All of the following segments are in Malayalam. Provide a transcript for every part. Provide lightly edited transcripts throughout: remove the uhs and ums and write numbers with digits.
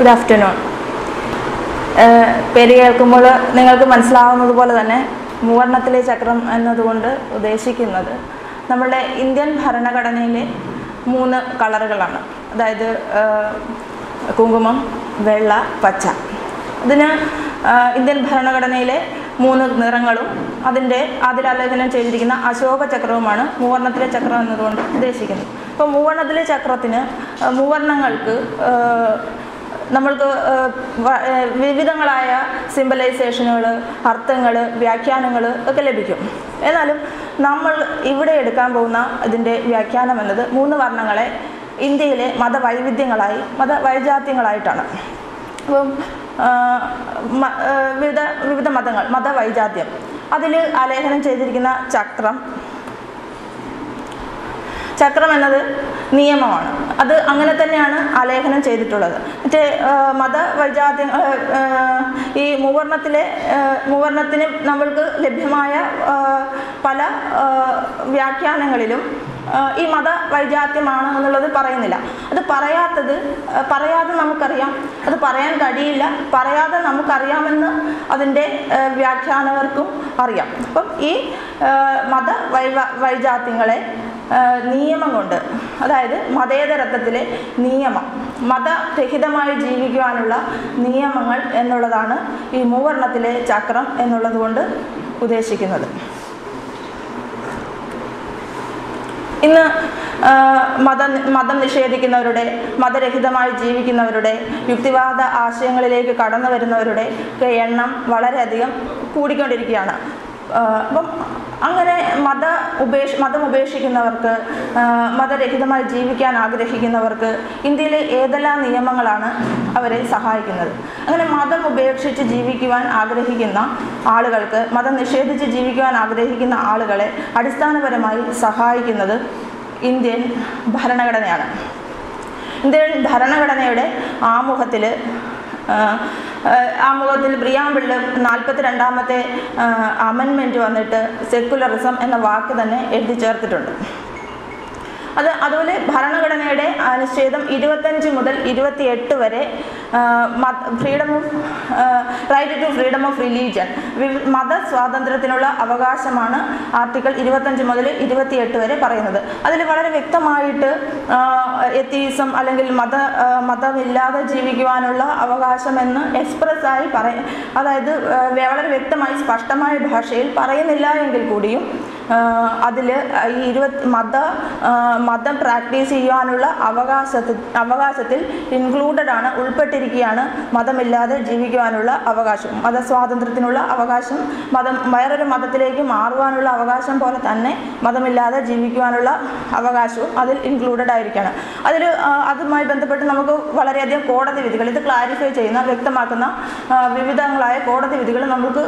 Good afternoon. പേര് കേൾക്കുമ്പോൾ നിങ്ങൾക്ക് മനസ്സിലാവുന്നതുപോലെ തന്നെ മൂവർണ്ണത്തിലെ ചക്രം എന്നതുകൊണ്ട് ഉദ്ദേശിക്കുന്നത് നമ്മുടെ ഇന്ത്യൻ ഭരണഘടനയിലെ 3 കളറുകളാണ്. അതായത് കുങ്കുമം, വെള്ള, പച്ച. ഇതിന് ഇന്ത്യൻ ഭരണഘടനയിലെ 3 നിറങ്ങളും അതിലാലേഖനം ചെയ്തിരിക്കുന്ന അശോക ചക്രവുമാണ് മൂവർണ്ണത്തിലെ ചക്രം എന്നതുകൊണ്ട് ഉദ്ദേശിക്കുന്നത്. അപ്പോൾ മൂവർണ്ണത്തിലെ ചക്രത്തിന് മൂവർണ്ണങ്ങൾക്ക് നമ്മൾക്ക് വിവിധങ്ങളായ സിംബലൈസേഷനുകൾ, അർത്ഥങ്ങൾ, വ്യാഖ്യാനങ്ങൾ ഒക്കെ ലഭിക്കും. എന്നാലും നമ്മൾ ഇവിടെ എടുക്കാൻ പോകുന്ന ഇതിൻ്റെ വ്യാഖ്യാനം എന്നത് 3 വർണ്ണങ്ങളെ ഇന്ത്യയിലെ മതവൈവിധ്യങ്ങളായി മതവൈജാത്യങ്ങളായിട്ടാണ്. അപ്പം വിവിധ മതങ്ങൾ, മതവൈജാത്യം, അതിൽ ആലേഖനം ചെയ്തിരിക്കുന്ന ചക്രം എന്നത് നിയമമാണ്. അത് അങ്ങനെ തന്നെയാണ് ആലേഖനം ചെയ്തിട്ടുള്ളത്. മറ്റേ മതവൈജാത്യം ഈ മൂവർണ്ണത്തിന് നമ്മൾക്ക് ലഭ്യമായ പല വ്യാഖ്യാനങ്ങളിലും ഈ മതവൈജാത്യമാണ് എന്നുള്ളത് പറയുന്നില്ല. അത് പറയാതെ നമുക്കറിയാം, അത് പറയാൻ കഴിയില്ല, പറയാതെ നമുക്കറിയാമെന്ന് അതിൻ്റെ വ്യാഖ്യാനകർക്കും അറിയാം. അപ്പം ഈ മതവൈജാത്യങ്ങളെ നിയമം കൊണ്ട്, അതായത് മതേതരത്വത്തിലെ നിയമം, മതരഹിതമായി ജീവിക്കുവാനുള്ള നിയമങ്ങൾ എന്നുള്ളതാണ് ഈ മൂവർണ്ണത്തിലെ ചക്രം എന്നുള്ളത് കൊണ്ട് ഉദ്ദേശിക്കുന്നത്. ഇന്ന് മതം നിഷേധിക്കുന്നവരുടെ, മതരഹിതമായി ജീവിക്കുന്നവരുടെ, യുക്തിവാദ ആശയങ്ങളിലേക്ക് കടന്നു വരുന്നവരുടെ എണ്ണം വളരെയധികം കൂടിക്കൊണ്ടിരിക്കുകയാണ്. അപ്പം അങ്ങനെ മതം ഉപേക്ഷിക്കുന്നവർക്ക്, മതരഹിതമായി ജീവിക്കാൻ ആഗ്രഹിക്കുന്നവർക്ക് ഇന്ത്യയിലെ ഏതെല്ലാം നിയമങ്ങളാണ് അവരെ സഹായിക്കുന്നത്? അങ്ങനെ മതം ഉപേക്ഷിച്ച് ജീവിക്കുവാൻ ആഗ്രഹിക്കുന്ന ആളുകൾക്ക്, മതം നിഷേധിച്ച് ജീവിക്കുവാൻ ആഗ്രഹിക്കുന്ന ആളുകളെ അടിസ്ഥാനപരമായി സഹായിക്കുന്നത് ഇന്ത്യൻ ഭരണഘടനയാണ്. ഇന്ത്യൻ ഭരണഘടനയുടെ ആമുഖത്തിൽ പ്രിയാമ്പിളിൽ 42ാമത്തെ അമെൻമെൻറ്റ് വന്നിട്ട് സെക്കുലറിസം എന്ന വാക്ക് തന്നെ എഴുതി ചേർത്തിട്ടുണ്ട്. അതുപോലെ ഭരണഘടനയുടെ അനുച്ഛേദം 25 മുതൽ 28 വരെ right to freedom of religion, മതസ്വാതന്ത്ര്യത്തിനുള്ള അവകാശമാണ് ആർട്ടിക്കിൾ 25 മുതൽ 28 വരെ പറയുന്നത്. അതിൽ വളരെ വ്യക്തമായിട്ട് എത്തീസം അല്ലെങ്കിൽ മതമില്ലാതെ ജീവിക്കുവാനുള്ള അവകാശമെന്ന് എക്സ്പ്രസ്സായി അതായത് വളരെ വ്യക്തമായി സ്പഷ്ടമായ ഭാഷയിൽ പറയുന്നില്ല എങ്കിൽ കൂടിയും അതിൽ ഈ മതം പ്രാക്ടീസ് ചെയ്യാനുള്ള അവകാശത്തിൽ ഇൻക്ലൂഡഡ് ഉൾപ്പെട്ടിരിക്കുകയാണ് മതമില്ലാതെ ജീവിക്കുവാനുള്ള അവകാശം, മതസ്വാതന്ത്ര്യത്തിനുള്ള അവകാശം, വേറൊരു മതത്തിലേക്ക് മാറുവാനുള്ള അവകാശം പോലെ തന്നെ മതമില്ലാതെ ജീവിക്കുവാനുള്ള അവകാശവും അതിൽ ഇൻക്ലൂഡഡ് ആയിരിക്കുകയാണ്. അതുമായി ബന്ധപ്പെട്ട് നമുക്ക് വളരെയധികം കോടതി വിധികൾ ഇത് ക്ലാരിഫൈ ചെയ്യുന്ന, വ്യക്തമാക്കുന്ന വിവിധങ്ങളായ കോടതി വിധികൾ നമുക്ക്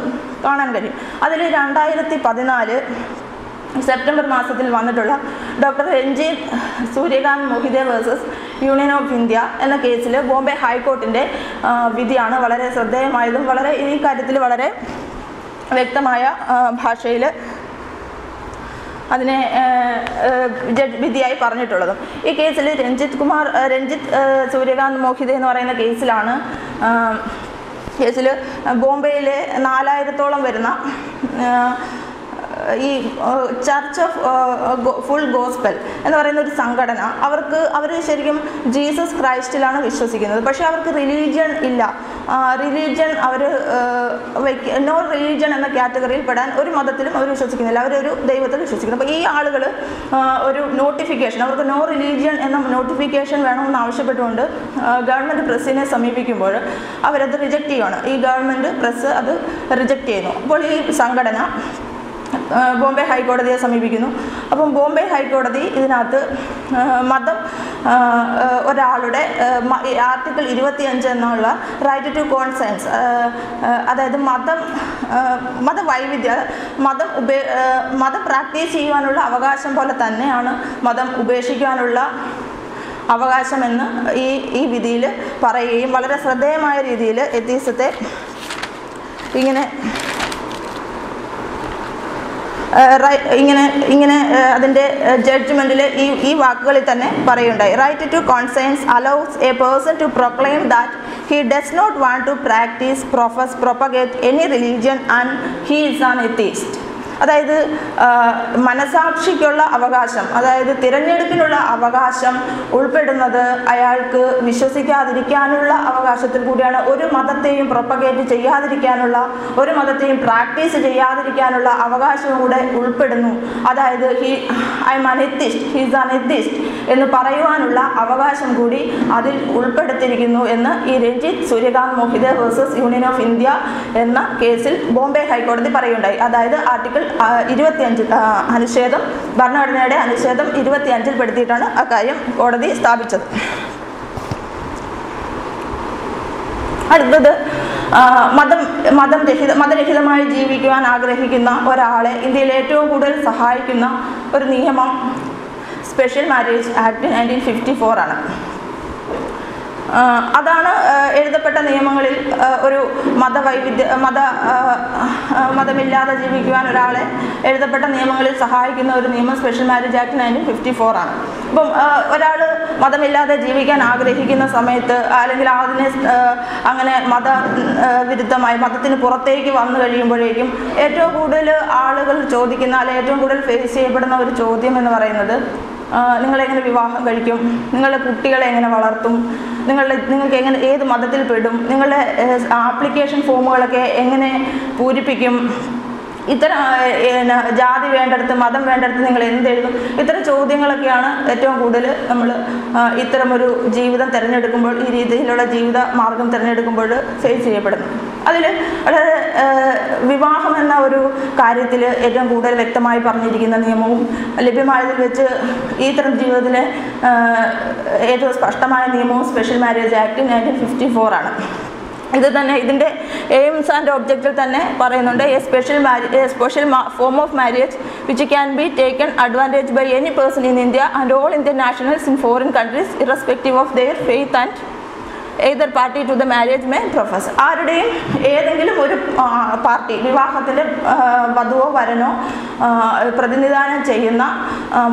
കാണാൻ കഴിയും. അതിൽ 2014 സെപ്റ്റംബർ മാസത്തിൽ വന്നിട്ടുള്ള doctor Ranjith Suryakant Mohite versus Union of India എന്ന കേസിൽ ബോംബെ ഹൈക്കോർട്ടിൻ്റെ വിധിയാണ് വളരെ ശ്രദ്ധേയമായതും വളരെ ഈ കാര്യത്തിൽ വളരെ വ്യക്തമായ ഭാഷയിൽ അതിനെ വിധിയായി പറഞ്ഞിട്ടുള്ളതും. ഈ കേസിൽ രഞ്ജിത്ത് സൂര്യകാന്ത് മോഹിതെ എന്ന് പറയുന്ന കേസിൽ ബോംബെയിലെ 4000-ഓളം വരുന്ന ഈ ചർച്ച് ഓഫ് ഫുൾ ഗോസ്പൽ എന്ന് പറയുന്ന ഒരു സംഘടന, അവർ ശരിക്കും ജീസസ് ക്രൈസ്റ്റിലാണ് വിശ്വസിക്കുന്നത്. പക്ഷേ അവർക്ക് റിലീജിയൻ ഇല്ല. നോ റിലീജിയൻ എന്ന കാറ്റഗറിയിൽ പെടാൻ ഒരു മതത്തിലും അവർ വിശ്വസിക്കുന്നില്ല. അവരൊരു ദൈവത്തിൽ വിശ്വസിക്കുന്നു. അപ്പോൾ ഈ ആളുകൾ ഒരു നോട്ടിഫിക്കേഷൻ, അവർക്ക് നോ റിലീജിയൻ എന്ന നോട്ടിഫിക്കേഷൻ വേണമെന്ന് ആവശ്യപ്പെട്ടുകൊണ്ട് ഗവൺമെൻറ് പ്രസ്സിനെ സമീപിക്കുമ്പോൾ അവരത് റിജക്റ്റ് ചെയ്യുകയാണ്. ഈ ഗവൺമെൻറ് പ്രസ് അത് റിജക്റ്റ് ചെയ്യുന്നു. അപ്പോൾ ഈ സംഘടന ബോംബെ ഹൈക്കോടതിയെ സമീപിക്കുന്നു. അപ്പം ബോംബെ ഹൈക്കോടതി ഇതിനകത്ത് ഒരാളുടെ ആർട്ടിക്കിൾ 25 എന്നുള്ള റൈറ്റ് ടു കോൺസെൻസ്, അതായത് മതവൈവിധ്യ മതം പ്രാക്ടീസ് ചെയ്യുവാനുള്ള അവകാശം പോലെ തന്നെയാണ് മതം ഉപേക്ഷിക്കുവാനുള്ള അവകാശമെന്ന് ഈ വിധിയിൽ പറയുകയും വളരെ ശ്രദ്ധേയമായ രീതിയിൽ എത്തീസത്തെ ഇങ്ങനെ അതിൻ്റെ ജഡ്ജ്മെൻറ്റിൽ ഈ വാക്കുകളിൽ തന്നെ പറയുണ്ടായി. Right to conscience allows a person to proclaim that he does not want to practice, profess, propagate any religion and he is an atheist. അതായത് മനസാക്ഷിക്കുള്ള അവകാശം, അതായത് തിരഞ്ഞെടുപ്പിനുള്ള അവകാശം ഉൾപ്പെടുന്നത് അയാൾക്ക് വിശ്വസിക്കാതിരിക്കാനുള്ള അവകാശത്തിൽ കൂടിയാണ്. ഒരു മതത്തെയും പ്രൊപ്പഗേറ്റ് ചെയ്യാതിരിക്കാനുള്ള, ഒരു മതത്തെയും പ്രാക്ടീസ് ചെയ്യാതിരിക്കാനുള്ള അവകാശവും കൂടെ ഉൾപ്പെടുന്നു. അതായത് I am an atheist, he is an atheist എന്ന് പറയുവാനുള്ള അവകാശം കൂടി അതിൽ ഉൾപ്പെടുത്തിയിരിക്കുന്നു എന്ന് ഈ Ranjith Suryakant Mohite versus Union of India എന്ന കേസിൽ ബോംബെ ഹൈക്കോടതി പറയുണ്ടായി. അതായത് ആർട്ടിക്കിൾ 25 അനുച്ഛേദം, ഭരണഘടനയുടെ അനുച്ഛേദം 25 പെടുത്തിയിട്ടാണ് അക്കാര്യം കോടതി സ്ഥാപിച്ചത്. അടുത്തത് മതരഹിതമായി ജീവിക്കുവാൻ ആഗ്രഹിക്കുന്ന ഒരാളെ ഇന്ത്യയിൽ ഏറ്റവും കൂടുതൽ സഹായിക്കുന്ന ഒരു നിയമം സ്പെഷ്യൽ മാരേജ് ആക്ട് 1954 ആണ്. അതാണ് എഴുതപ്പെട്ട നിയമങ്ങളിൽ ഒരു മതമില്ലാതെ ജീവിക്കുവാൻ ഒരാളെ എഴുതപ്പെട്ട നിയമങ്ങളിൽ സഹായിക്കുന്ന ഒരു നിയമം സ്പെഷ്യൽ മാരേജ് ആക്ട് 1954 ആണ്. അപ്പം ഒരാൾ മതമില്ലാതെ ജീവിക്കാൻ ആഗ്രഹിക്കുന്ന സമയത്ത്, അല്ലെങ്കിൽ അതിനെ അങ്ങനെ മതവിരുദ്ധമായി മതത്തിന് പുറത്തേക്ക് വന്നു കഴിയുമ്പോഴേക്കും ഏറ്റവും കൂടുതൽ ആളുകൾ ചോദിക്കുന്ന, അല്ലെങ്കിൽ ഏറ്റവും കൂടുതൽ ഫേസ് ചെയ്യപ്പെടുന്ന ഒരു ചോദ്യം എന്ന് പറയുന്നത്, നിങ്ങളെങ്ങനെ വിവാഹം കഴിക്കും, നിങ്ങളുടെ കുട്ടികളെ എങ്ങനെ വളർത്തും, നിങ്ങൾക്ക് എങ്ങനെ ഏത് മതത്തിൽ പെടും, നിങ്ങളുടെ ആപ്ലിക്കേഷൻ ഫോമുകളൊക്കെ എങ്ങനെ പൂരിപ്പിക്കും, ഇത്തരം ജാതി വേണ്ടടുത്ത് മതം വേണ്ടടുത്ത് നിങ്ങൾ എന്തെഴുതും, ഇത്തരം ചോദ്യങ്ങളൊക്കെയാണ് ഏറ്റവും കൂടുതൽ നമ്മൾ ഇത്തരമൊരു ജീവിതം തിരഞ്ഞെടുക്കുമ്പോൾ, ഈ രീതിയിലുള്ള ജീവിത മാർഗം തിരഞ്ഞെടുക്കുമ്പോൾ ഫേസ് ചെയ്യപ്പെടുന്നു. അതിൽ വളരെ വിവാഹം എന്ന ഒരു കാര്യത്തിൽ ഏറ്റവും കൂടുതൽ വ്യക്തമായി പറഞ്ഞിരിക്കുന്ന നിയമവും ലഭ്യമായതിൽ വെച്ച് ഈ തരം ജീവിതത്തിലെ ഏറ്റവും സ്പഷ്ടമായ നിയമവും സ്പെഷ്യൽ മാരേജ് ആക്ട് 1954 ആണ്. ഇത് തന്നെ ഇതിൻ്റെ എയിംസ് ആൻഡ് ഒബ്ജക്റ്റിൽ തന്നെ പറയുന്നുണ്ട്, a special form of marriage which can be taken advantage by any person in India and all Indian nationals in foreign countries irrespective of their faith and either party to the marriage may profess. ആരുടെയും ഏതെങ്കിലും ഒരു പാർട്ടി വിവാഹത്തിൻ്റെ വധുവോ വരനോ പ്രതിനിധാനം ചെയ്യുന്ന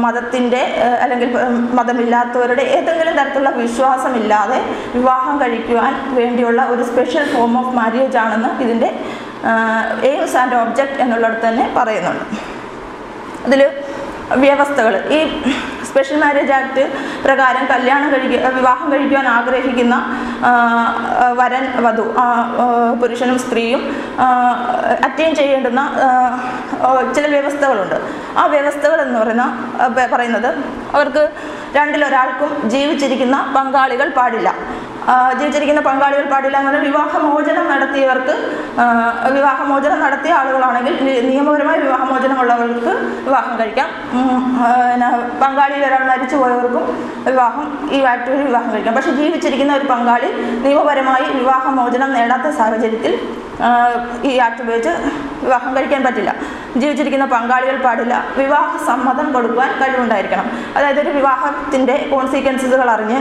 മതത്തിൻ്റെ അല്ലെങ്കിൽ മതമില്ലാത്തവരുടെ ഏതെങ്കിലും തരത്തിലുള്ള വിശ്വാസമില്ലാതെ വിവാഹം കഴിക്കുവാൻ വേണ്ടിയുള്ള ഒരു സ്പെഷ്യൽ ഫോം ഓഫ് മാരേജ് ആണെന്ന് ഇതിൻ്റെ എയിംസ് ആൻഡ് ഒബ്ജക്റ്റ് എന്നുള്ളിടത്ത് തന്നെ പറയുന്നുണ്ട്. അതിൽ വ്യവസ്ഥകൾ, ഈ സ്പെഷ്യൽ മാരേജ് ആക്ട് പ്രകാരം വിവാഹം കഴിക്കുവാൻ ആഗ്രഹിക്കുന്ന വരൻ വധു പുരുഷനും സ്ത്രീയും അറ്റൈൻ ചെയ്യേണ്ടുന്ന ചില വ്യവസ്ഥകളുണ്ട്. ആ വ്യവസ്ഥകൾ എന്ന് പറയുന്നത് അവർക്ക് രണ്ടിലൊരാൾക്കും ജീവിച്ചിരിക്കുന്ന പങ്കാളികൾ പാടില്ല. ജീവിച്ചിരിക്കുന്ന പങ്കാളികൾ പാടില്ല എന്ന് പറഞ്ഞാൽ വിവാഹമോചനം നടത്തിയവർക്ക്, വിവാഹമോചനം നടത്തിയ ആളുകളാണെങ്കിൽ നിയമപരമായി വിവാഹമോചനമുള്ളവർക്ക് വിവാഹം കഴിക്കാം. പങ്കാളിയിൽ ഒരാൾ മരിച്ചു പോയവർക്കും ഈ ആക്ട് വഴി വിവാഹം കഴിക്കാം. പക്ഷേ ജീവിച്ചിരിക്കുന്ന ഒരു പങ്കാളി നിയമപരമായി വിവാഹമോചനം നേടാത്ത സാഹചര്യത്തിൽ ഈ ആക്ട് ഉപയോഗിച്ച് വിവാഹം കഴിക്കാൻ പറ്റില്ല. ജീവിച്ചിരിക്കുന്ന പങ്കാളികൾ പാടില്ല. വിവാഹ സമ്മതം കൊടുക്കുവാൻ കഴിവുണ്ടായിരിക്കണം. അതായത് ഒരു വിവാഹത്തിൻ്റെ കോൺസിക്വൻസുകൾ അറിഞ്ഞ്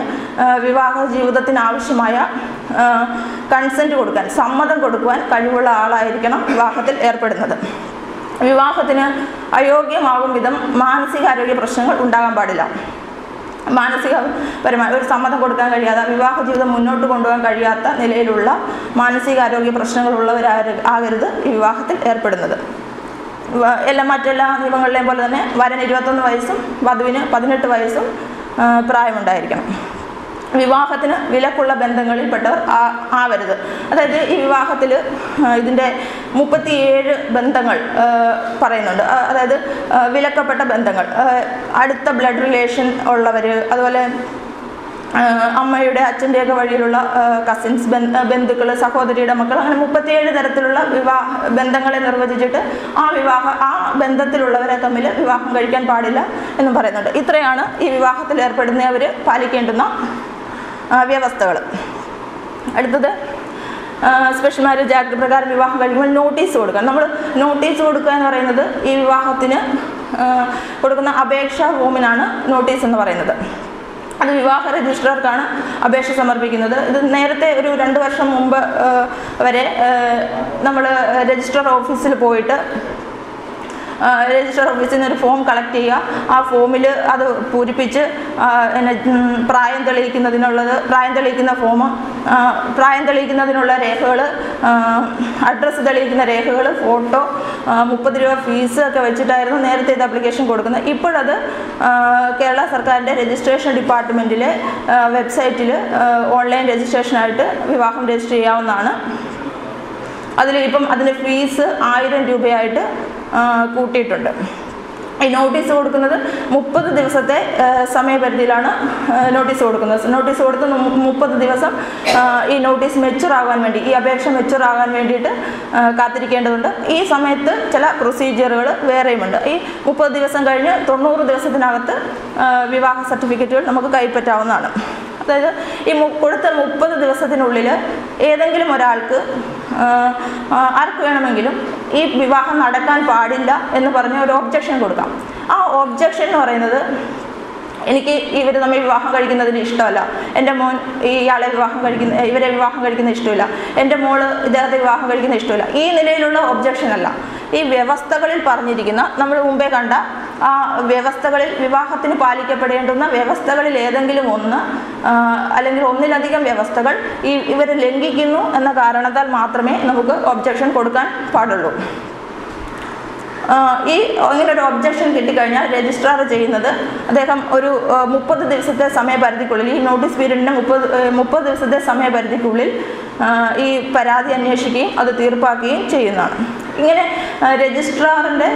വിവാഹ ജീവിതത്തിന് ആവശ്യമായ കൺസെൻറ്റ് കൊടുക്കാൻ, സമ്മതം കൊടുക്കുവാൻ കഴിവുള്ള ആളായിരിക്കണം വിവാഹത്തിൽ ഏർപ്പെടുന്നത്. വിവാഹത്തിന് അയോഗ്യമാകും വിധം മാനസികാരോഗ്യ പ്രശ്നങ്ങൾ ഉണ്ടാകാൻ പാടില്ല. മാനസികപരമായി ഒരു സമ്മതം കൊടുക്കാൻ കഴിയാത്ത, വിവാഹ ജീവിതം മുന്നോട്ട് കൊണ്ടുപോകാൻ കഴിയാത്ത നിലയിലുള്ള മാനസികാരോഗ്യ പ്രശ്നങ്ങളുള്ളവരാകരുത് ഈ വിവാഹത്തിൽ ഏർപ്പെടുന്നത്. മറ്റെല്ലാ നിയമങ്ങളിലെയും പോലെ തന്നെ വരന് 21 വയസ്സും വധുവിന് 18 വയസ്സും പ്രായമുണ്ടായിരിക്കണം. വിവാഹത്തിന് വിലക്കുള്ള ബന്ധങ്ങളിൽപ്പെട്ടവർ ആവരുത്. അതായത് ഈ വിവാഹത്തിൽ ഇതിൻ്റെ 37 ബന്ധങ്ങൾ പറയുന്നുണ്ട്. അതായത് വിലക്കപ്പെട്ട ബന്ധങ്ങൾ, അടുത്ത ബ്ലഡ് റിലേഷൻ ഉള്ളവർ, അതുപോലെ അമ്മയുടെ അച്ഛൻ്റെയൊക്കെ വഴിയിലുള്ള കസിൻസ്, ബന്ധുക്കൾ, സഹോദരിയുടെ മക്കൾ, അങ്ങനെ 37 തരത്തിലുള്ള ബന്ധങ്ങളെ നിർവചിച്ചിട്ട് ആ ബന്ധത്തിലുള്ളവരെ തമ്മിൽ വിവാഹം കഴിക്കാൻ പാടില്ല എന്നും പറയുന്നുണ്ട്. ഇത്രയാണ് ഈ വിവാഹത്തിൽ ഏർപ്പെടുന്നവർ പാലിക്കേണ്ടുന്ന വ്യവസ്ഥകൾ. അടുത്തത് സ്പെഷ്യൽ മാരേജ് ആക്ട് പ്രകാരം വിവാഹം കഴിക്കുമ്പോൾ നോട്ടീസ് കൊടുക്കുക. നമ്മൾ നോട്ടീസ് കൊടുക്കുക എന്ന് പറയുന്നത് ഈ വിവാഹത്തിന് കൊടുക്കുന്ന അപേക്ഷാ ഫോമിനാണ് നോട്ടീസ് എന്ന് പറയുന്നത്. അത് വിവാഹ രജിസ്ട്രാർക്കാണ് അപേക്ഷ സമർപ്പിക്കുന്നത്. ഇത് നേരത്തെ ഒരു 2 വർഷം മുമ്പ് വരെ നമ്മൾ രജിസ്ട്രാർ ഓഫീസിൽ പോയിട്ട് രജിസ്റ്റർ ഓഫീസിൽ നിന്ന് ഒരു ഫോം കളക്ട് ചെയ്യുക. ആ ഫോമിൽ അത് പൂരിപ്പിച്ച് പ്രായം തെളിയിക്കുന്ന ഫോം, പ്രായം തെളിയിക്കുന്നതിനുള്ള രേഖകൾ, അഡ്രസ്സ് തെളിയിക്കുന്ന രേഖകൾ, ഫോട്ടോ, 30 രൂപ ഫീസ് ഒക്കെ വെച്ചിട്ടായിരുന്നു നേരത്തെ ഇത് അപ്ലിക്കേഷൻ കൊടുക്കുന്നത്. ഇപ്പോഴത് കേരള സർക്കാരിൻ്റെ രജിസ്ട്രേഷൻ ഡിപ്പാർട്ട്മെൻറ്റിലെ വെബ്സൈറ്റിൽ ഓൺലൈൻ രജിസ്ട്രേഷനായിട്ട് വിവാഹം രജിസ്റ്റർ ചെയ്യാവുന്നതാണ്. ഇപ്പം അതിൻ്റെ ഫീസ് 1000 രൂപയായിട്ട് കൂട്ടിയിട്ടുണ്ട്. ഈ നോട്ടീസ് കൊടുക്കുന്നത് 30 ദിവസത്തെ സമയപരിധിയിലാണ് നോട്ടീസ് കൊടുക്കുന്നത്. നോട്ടീസ് കൊടുത്ത് 30 ദിവസം ഈ നോട്ടീസ് മെച്യൂർ ആകാൻ വേണ്ടി, ഈ അപേക്ഷ മെച്യൂർ ആകാൻ വേണ്ടിയിട്ട് കാത്തിരിക്കേണ്ടതുണ്ട്. ഈ സമയത്ത് ചില പ്രൊസീജിയറുകൾ വേറെയുമുണ്ട്. ഈ 30 ദിവസം കഴിഞ്ഞ് 90 ദിവസത്തിനകത്ത് വിവാഹ സർട്ടിഫിക്കറ്റുകൾ നമുക്ക് കൈപ്പറ്റാവുന്നതാണ്. അതായത് ഈ കൊടുത്ത 30 ദിവസത്തിനുള്ളിൽ ഏതെങ്കിലും ഒരാൾക്ക് ആർക്ക് വേണമെങ്കിലും ഈ വിവാഹം നടക്കാൻ പാടില്ല എന്ന് പറഞ്ഞ് ഒരു ഒബ്ജക്ഷൻ കൊടുക്കാം. ആ ഒബ്ജക്ഷൻ എന്ന് പറയുന്നത്, എനിക്ക് ഇവർ തമ്മിൽ വിവാഹം കഴിക്കുന്നതിന് ഇഷ്ടമല്ല, എൻ്റെ മോൻ ഇവരെ വിവാഹം കഴിക്കുന്ന ഇഷ്ടമില്ല, എൻ്റെ മോള് ഇദ്ദേഹത്തെ വിവാഹം കഴിക്കുന്ന ഇഷ്ടമില്ല, ഈ നിലയിലുള്ള ഒബ്ജക്ഷൻ അല്ല. ഈ വ്യവസ്ഥകളിൽ പറഞ്ഞിരിക്കുന്ന, നമ്മൾ മുമ്പേ കണ്ട ആ വ്യവസ്ഥകളിൽ, വിവാഹത്തിന് പാലിക്കപ്പെടേണ്ടുന്ന വ്യവസ്ഥകളിൽ ഏതെങ്കിലും ഒന്ന് അല്ലെങ്കിൽ ഒന്നിലധികം വ്യവസ്ഥകൾ ഇവർ ലംഘിക്കുന്നു എന്ന കാരണത്താൽ മാത്രമേ നമുക്ക് ഒബ്ജക്ഷൻ കൊടുക്കാൻ പാടുള്ളൂ. ഇങ്ങനൊരു ഒബ്ജക്ഷൻ കിട്ടിക്കഴിഞ്ഞാൽ രജിസ്ട്രാർ ചെയ്യുന്നത്, അദ്ദേഹം ഒരു 30 ദിവസത്തെ സമയപരിധിക്കുള്ളിൽ, ഈ നോട്ടീസ് പീരീഡിൻ്റെ 30 ദിവസത്തെ സമയപരിധിക്കുള്ളിൽ ഈ പരാതി അന്വേഷിക്കുകയും അത് തീർപ്പാക്കുകയും ചെയ്യുന്നതാണ്. ഇങ്ങനെ രജിസ്ട്രാറിൻ്റെ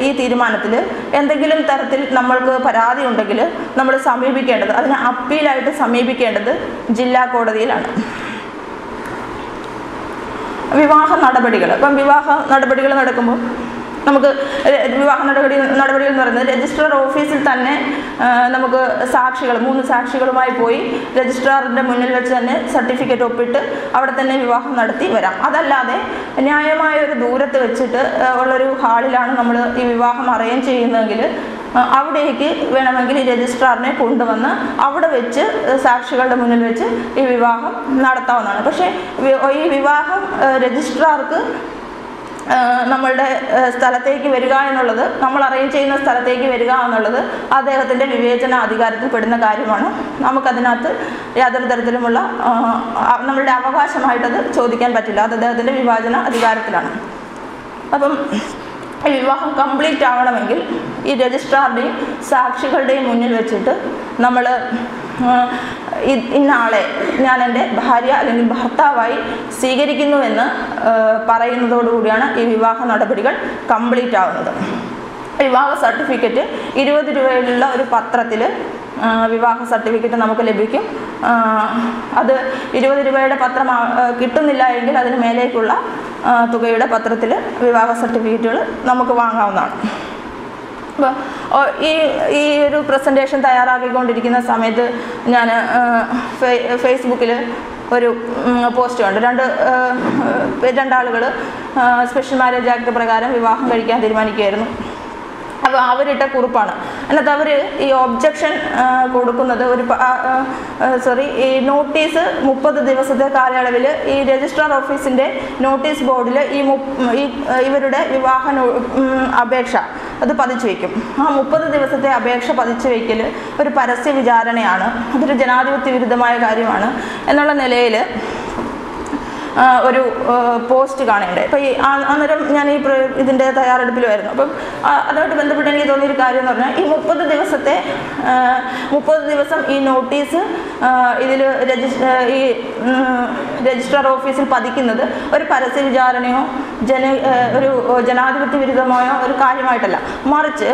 ഈ തീരുമാനത്തിൽ എന്തെങ്കിലും തരത്തിൽ നമ്മൾക്ക് പരാതി ഉണ്ടെങ്കിൽ നമ്മൾ സമീപിക്കേണ്ടത്, അതിന് അപ്പീലായിട്ട് സമീപിക്കേണ്ടത് ജില്ലാ കോടതിയിലാണ്. വിവാഹ നടപടികൾ, ഇപ്പം വിവാഹ നടപടികൾ നടക്കുമ്പോൾ നമുക്ക് വിവാഹ നടപടികൾ എന്ന് പറയുന്നത് രജിസ്ട്രാർ ഓഫീസിൽ തന്നെ നമുക്ക് 3 സാക്ഷികളുമായി പോയി രജിസ്ട്രാറിൻ്റെ മുന്നിൽ വെച്ച് തന്നെ സർട്ടിഫിക്കറ്റ് ഒപ്പിട്ട് അവിടെ തന്നെ വിവാഹം നടത്തി വരാം. അതല്ലാതെ ന്യായമായ ഒരു ദൂരത്ത് വെച്ചിട്ട് ഉള്ളൊരു ഹാളിലാണ് നമ്മൾ ഈ വിവാഹം അറേഞ്ച് ചെയ്യുന്നതെങ്കിൽ അവിടേക്ക് വേണമെങ്കിൽ ഈ രജിസ്ട്രാറിനെ കൊണ്ടുവന്ന് അവിടെ വെച്ച് സാക്ഷികളുടെ മുന്നിൽ വെച്ച് ഈ വിവാഹം നടത്താവുന്നതാണ്. പക്ഷേ ഈ വിവാഹം രജിസ്ട്രാർക്ക് നമ്മളുടെ സ്ഥലത്തേക്ക് വരിക എന്നുള്ളത്, നമ്മൾ അറേഞ്ച് ചെയ്യുന്ന സ്ഥലത്തേക്ക് വരിക എന്നുള്ളത് അദ്ദേഹത്തിൻ്റെ വിവേചന അധികാരത്തിൽ പെടുന്ന കാര്യമാണ്. നമുക്കതിനകത്ത് യാതൊരു തരത്തിലുമുള്ള നമ്മളുടെ അവകാശമായിട്ടത് ചോദിക്കാൻ പറ്റില്ല. അത് അദ്ദേഹത്തിൻ്റെ വിവേചന അധികാരത്തിലാണ്. അപ്പം ഈ വിവാഹം കംപ്ലീറ്റ് ആവണമെങ്കിൽ ഈ രജിസ്ട്രാറുടെയും സാക്ഷികളുടെയും മുന്നിൽ വെച്ചിട്ട് നമ്മൾ ഇന്നാളെ ഞാൻ എൻ്റെ ഭാര്യ അല്ലെങ്കിൽ ഭർത്താവായി സ്വീകരിക്കുന്നുവെന്ന് പറയുന്നതോടുകൂടിയാണ് ഈ വിവാഹ നടപടികൾ കംപ്ലീറ്റ് ആവുന്നത്. വിവാഹ സർട്ടിഫിക്കറ്റ് 20 രൂപയിലുള്ള ഒരു പത്രത്തിൽ വിവാഹ സർട്ടിഫിക്കറ്റ് നമുക്ക് ലഭിക്കും. അത് 20 രൂപയുടെ പത്രം കിട്ടുന്നില്ല എങ്കിൽ അതിന് മേലേക്കുള്ള തുകയുടെ പത്രത്തിൽ വിവാഹ സർട്ടിഫിക്കറ്റുകൾ നമുക്ക് വാങ്ങാവുന്നതാണ്. അപ്പോൾ ഈ ഒരു പ്രസൻറ്റേഷൻ തയ്യാറാക്കിക്കൊണ്ടിരിക്കുന്ന സമയത്ത് ഞാൻ ഫേസ്ബുക്കിൽ ഒരു പോസ്റ്റ് കണ്ടു. രണ്ടാളുകൾ സ്പെഷ്യൽ മാരേജ് ആക്ട് പ്രകാരം വിവാഹം കഴിക്കാൻ തീരുമാനിക്കുകയായിരുന്നു. അപ്പോൾ അവരിട്ട കുറിപ്പാണ്. എന്നിട്ട് അവർ ഈ ഒബ്ജക്ഷൻ കൊടുക്കുന്നത് ഈ നോട്ടീസ് 30 ദിവസത്തെ കാലയളവിൽ ഈ രജിസ്ട്രാർ ഓഫീസിൻ്റെ നോട്ടീസ് ബോർഡിൽ ഇവരുടെ വിവാഹ അപേക്ഷ അത് പതിച്ചു വയ്ക്കും. ആ 30 ദിവസത്തെ അപേക്ഷ പതിച്ചു വയ്ക്കൽ ഒരു പരസ്യ വിചാരണയാണ്, അതൊരു ജനാധിപത്യ വിരുദ്ധമായ കാര്യമാണ് എന്നുള്ള നിലയിൽ ഒരു പോസ്റ്റ് കാണേണ്ടത്. അപ്പോൾ അന്നേരം ഞാൻ ഇതിൻ്റെ തയ്യാറെടുപ്പിലുമായിരുന്നു. അപ്പം അതുമായിട്ട് ബന്ധപ്പെട്ട് എനിക്ക് തോന്നിയൊരു കാര്യം എന്ന് പറഞ്ഞാൽ, ഈ 30 ദിവസം ഈ നോട്ടീസ് ഇതിൽ രജിസ്ട്രാർ ഓഫീസിൽ പതിക്കുന്നത് ഒരു പരസ്യ വിചാരണയോ ഒരു ജനാധിപത്യ വിരുദ്ധമായോ ഒരു കാര്യമായിട്ടല്ല, മറിച്ച്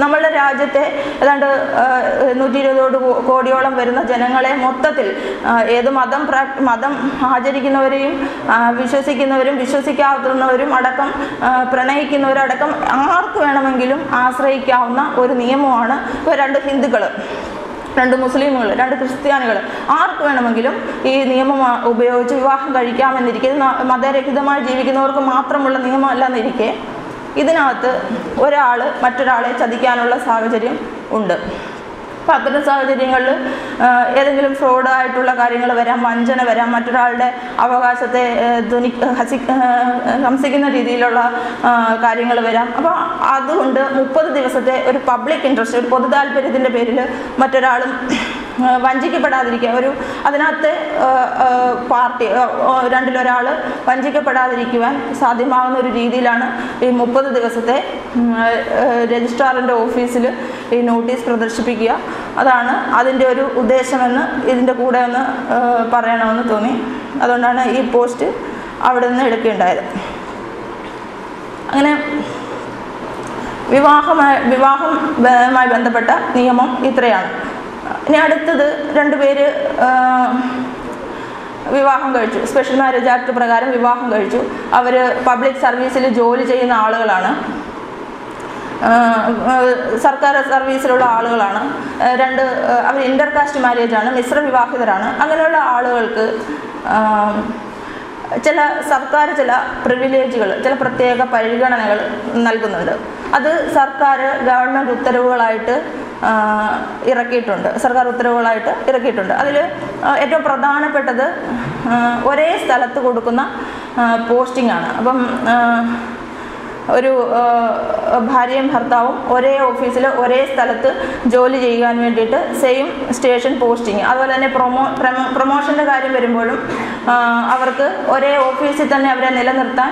നമ്മളുടെ രാജ്യത്തെ ഏതാണ്ട് 120 കോടിയോളം വരുന്ന ജനങ്ങളെ മൊത്തത്തിൽ ഏത് മതം ആചരിക്കുന്നവരെയും വിശ്വസിക്കുന്നവരും വിശ്വസിക്കാവുന്നവരും അടക്കം പ്രണയിക്കുന്നവരടക്കം ആർക്ക് വേണമെങ്കിലും ആശ്രയിക്കാവുന്ന ഒരു നിയമമാണ്. ഇപ്പോൾ 2 ഹിന്ദുക്കൾ, 2 മുസ്ലിമുകൾ, 2 ക്രിസ്ത്യാനികൾ ആർക്ക് വേണമെങ്കിലും ഈ നിയമം ഉപയോഗിച്ച് വിവാഹം കഴിക്കാമെന്നിരിക്കെ, മതരഹിതമായി ജീവിക്കുന്നവർക്ക് മാത്രമുള്ള നിയമമല്ലെന്നിരിക്കെ ഇതിനകത്ത് ഒരാൾ മറ്റൊരാളെ ചതിക്കാനുള്ള സാഹചര്യം ഉണ്ട്. അപ്പോൾ അത്തരം സാഹചര്യങ്ങളിൽ ഏതെങ്കിലും ഫ്രോഡായിട്ടുള്ള കാര്യങ്ങൾ വരാം, വഞ്ചന വരാം, മറ്റൊരാളുടെ അവകാശത്തെ ഹംസിക്കുന്ന രീതിയിലുള്ള കാര്യങ്ങൾ വരാം. അപ്പോൾ അതുകൊണ്ട് 30 ദിവസത്തെ ഒരു പബ്ലിക് ഇൻട്രസ്റ്റ്, ഒരു പൊതു താല്പര്യത്തിൻ്റെ പേരിൽ മറ്റൊരാളും വഞ്ചിക്കപ്പെടാതിരിക്കുക, അതിനകത്തെ പാർട്ടി രണ്ടിലൊരാൾ വഞ്ചിക്കപ്പെടാതിരിക്കുവാൻ സാധ്യമാകുന്ന ഒരു രീതിയിലാണ് ഈ 30 ദിവസത്തെ രജിസ്ട്രാറിൻ്റെ ഓഫീസിൽ ഈ നോട്ടീസ് പ്രദർശിപ്പിക്കുക. അതാണ് അതിൻ്റെ ഒരു ഉദ്ദേശമെന്ന് ഇതിൻ്റെ കൂടെ ഒന്ന് പറയണമെന്ന് തോന്നി. അതുകൊണ്ടാണ് ഈ പോസ്റ്റ് അവിടെ നിന്ന് എടുക്കുകയുണ്ടായത്. അങ്ങനെ വിവാഹവുമായി ബന്ധപ്പെട്ട നിയമം ഇത്രയാണ്. ഇനി അടുത്തത് 2 പേര് വിവാഹം കഴിച്ചു, സ്പെഷ്യൽ മാരേജ് ആക്ട് പ്രകാരം വിവാഹം കഴിച്ചു. അവർ പബ്ലിക് സർവീസിൽ ജോലി ചെയ്യുന്ന ആളുകളാണ്, സർക്കാർ സർവീസിലുള്ള ആളുകളാണ്. അവർ ഇൻ്റർകാസ്റ്റ് മാരേജാണ്, മിശ്ര വിവാഹിതരാണ്. അങ്ങനെയുള്ള ആളുകൾക്ക് സർക്കാർ ചില പ്രിവിലേജുകൾ, ചില പ്രത്യേക പരിഗണനകൾ നൽകുന്നുണ്ട്. അത് ഗവൺമെൻറ് ഉത്തരവുകളായിട്ട് ഇറക്കിയിട്ടുണ്ട്. അതിൽ ഏറ്റവും പ്രധാനപ്പെട്ടത് ഒരേ സ്ഥലത്ത് കൊടുക്കുന്ന പോസ്റ്റിംഗ് ആണ്. അപ്പം ഒരു ഭാര്യയും ഭർത്താവും ഒരേ ഓഫീസിൽ ഒരേ സ്ഥലത്ത് ജോലി ചെയ്യാൻ വേണ്ടിയിട്ട് സെയിം സ്റ്റേഷൻ പോസ്റ്റിംഗ്. അതുപോലെ തന്നെ പ്രൊമോഷൻ്റെ കാര്യം വരുമ്പോഴും അവർക്ക് ഒരേ ഓഫീസിൽ തന്നെ അവരെ നിലനിർത്താൻ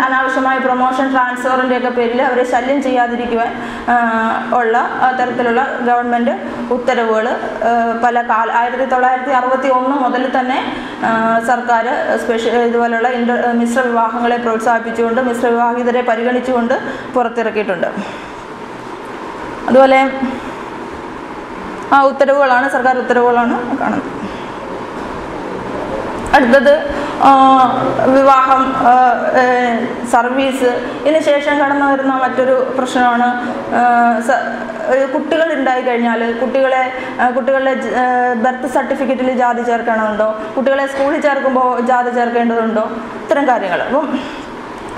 അനാവശ്യമായ പ്രൊമോഷൻ ട്രാൻസ്ഫറിൻ്റെയൊക്കെ പേരിൽ അവരെ ശല്യം ചെയ്യാതിരിക്കുവാൻ ഉള്ള തരത്തിലുള്ള ഗവൺമെൻറ് ഉത്തരവുകൾ 1961 മുതൽ തന്നെ സർക്കാർ ഇതുപോലുള്ള മിശ്ര വിവാഹങ്ങളെ പ്രോത്സാഹിപ്പിച്ചുകൊണ്ട്, മിശ്ര വിവാഹിതരെ പരിഗണിച്ചുകൊണ്ട് പുറത്തിറക്കിയിട്ടുണ്ട്. അതുപോലെ സർക്കാർ ഉത്തരവുകളാണ് കാണുന്നത്. അടുത്തത് വിവാഹം, സർവീസ്. ഇതിന് ശേഷം കടന്നു വരുന്ന മറ്റൊരു പ്രശ്നമാണ് കുട്ടികൾ ഉണ്ടായിക്കഴിഞ്ഞാൽ കുട്ടികളുടെ ബർത്ത് സർട്ടിഫിക്കറ്റിൽ ജാതി ചേർക്കണമുണ്ടോ, കുട്ടികളെ സ്കൂളിൽ ചേർക്കുമ്പോൾ ജാതി ചേർക്കേണ്ടതുണ്ടോ, ഇത്തരം കാര്യങ്ങൾ. അപ്പം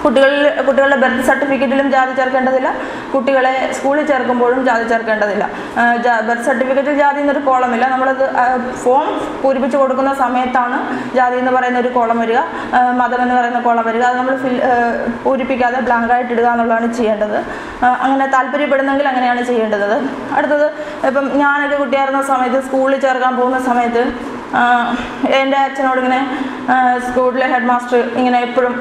കുട്ടികളുടെ ബർത്ത് സർട്ടിഫിക്കറ്റിലും ജാതി ചേർക്കേണ്ടതില്ല, കുട്ടികളെ സ്കൂളിൽ ചേർക്കുമ്പോഴും ജാതി ചേർക്കേണ്ടതില്ല. ബർത്ത് സർട്ടിഫിക്കറ്റിൽ ജാതി എന്നൊരു കോളമില്ല. നമ്മളത് ഫോം പൂരിപ്പിച്ച് കൊടുക്കുന്ന സമയത്താണ് ജാതി എന്ന് പറയുന്ന ഒരു കോളം വരിക, മതം എന്ന് പറയുന്ന കോളം വരിക. അത് നമ്മൾ പൂരിപ്പിക്കാതെ ബ്ലാങ്കായിട്ട് ഇടുക എന്നുള്ളതാണ് ചെയ്യേണ്ടത്. അങ്ങനെ താല്പര്യപ്പെടുന്നെങ്കിൽ അങ്ങനെയാണ് ചെയ്യേണ്ടത്. അടുത്തത്, ഇപ്പം ഞാനൊക്കെ കുട്ടിയായിരുന്ന സമയത്ത് സ്കൂളിൽ ചേർക്കാൻ പോകുന്ന സമയത്ത് എൻ്റെ അച്ഛനോട് ഇങ്ങനെ സ്കൂളിലെ ഹെഡ് മാസ്റ്റർ ഇങ്ങനെ എപ്പോഴും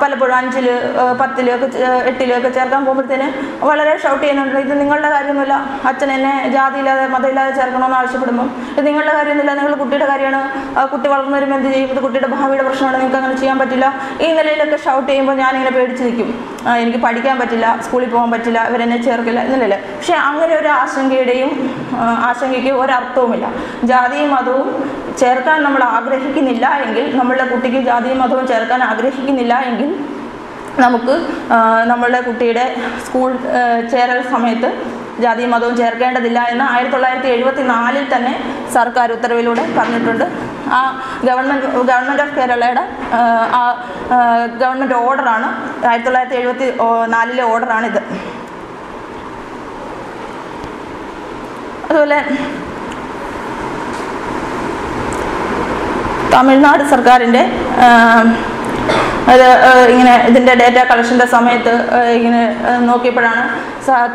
പലപ്പോഴും 5, 10 8 ചേർക്കാൻ പോകുമ്പോഴത്തേന് വളരെ ഷൗട്ട് ചെയ്യുന്നുണ്ട്, ഇത് നിങ്ങളുടെ കാര്യമൊന്നുമില്ല, അച്ഛൻ എന്നെ ജാതിയില്ലാതെ മതമില്ലാതെ ചേർക്കണമെന്ന് ആവശ്യപ്പെടുമ്പോൾ ഇത് നിങ്ങളുടെ കാര്യമൊന്നുമില്ല, നിങ്ങളുടെ കുട്ടിയുടെ കാര്യമാണ്, കുട്ടി വളർന്നു വരുമ്പോൾ എന്ത് ചെയ്യും, ഇത് കുട്ടിയുടെ ഭാവിയുടെ പ്രശ്നമാണ്, നിങ്ങൾക്ക് അങ്ങനെ ചെയ്യാൻ പറ്റില്ല. ഈ നിലയിലൊക്കെ ഷൗട്ട് ചെയ്യുമ്പോൾ ഞാനിങ്ങനെ പേടിച്ച് നിൽക്കും, എനിക്ക് പഠിക്കാൻ പറ്റില്ല, സ്കൂളിൽ പോകാൻ പറ്റില്ല, ഇവരെന്നെ ചേർക്കില്ല എന്നല്ലേ. പക്ഷേ അങ്ങനെ ഒരു ആശങ്കയ്ക്ക് ഒരർത്ഥവുമില്ല. ജാതിയും മതവും ചേർക്കാൻ നമ്മൾ ആഗ്രഹിക്കുന്നില്ല എങ്കിൽ, നമ്മളുടെ കുട്ടിക്ക് ജാതിയും മതവും ചേർക്കാൻ ആഗ്രഹിക്കുന്നില്ല എങ്കിൽ നമുക്ക് നമ്മളുടെ കുട്ടിയുടെ സ്കൂൾ ചേരൽ സമയത്ത് ജാതിയും മതവും ചേർക്കേണ്ടതില്ല എന്ന് 1974 തന്നെ സർക്കാർ ഉത്തരവിലൂടെ പറഞ്ഞിട്ടുണ്ട്. ആ ഗവൺമെൻറ് ഓഫ് കേരളയുടെ ഗവൺമെൻറ് ഓർഡറാണ്, 1974 ഓർഡറാണിത്. അതുപോലെ തമിഴ്നാട് സർക്കാരിൻ്റെ ഇങ്ങനെ ഇതിൻ്റെ ഡേറ്റ കളക്ഷൻ്റെ സമയത്ത് ഇങ്ങനെ നോക്കിയപ്പോഴാണ്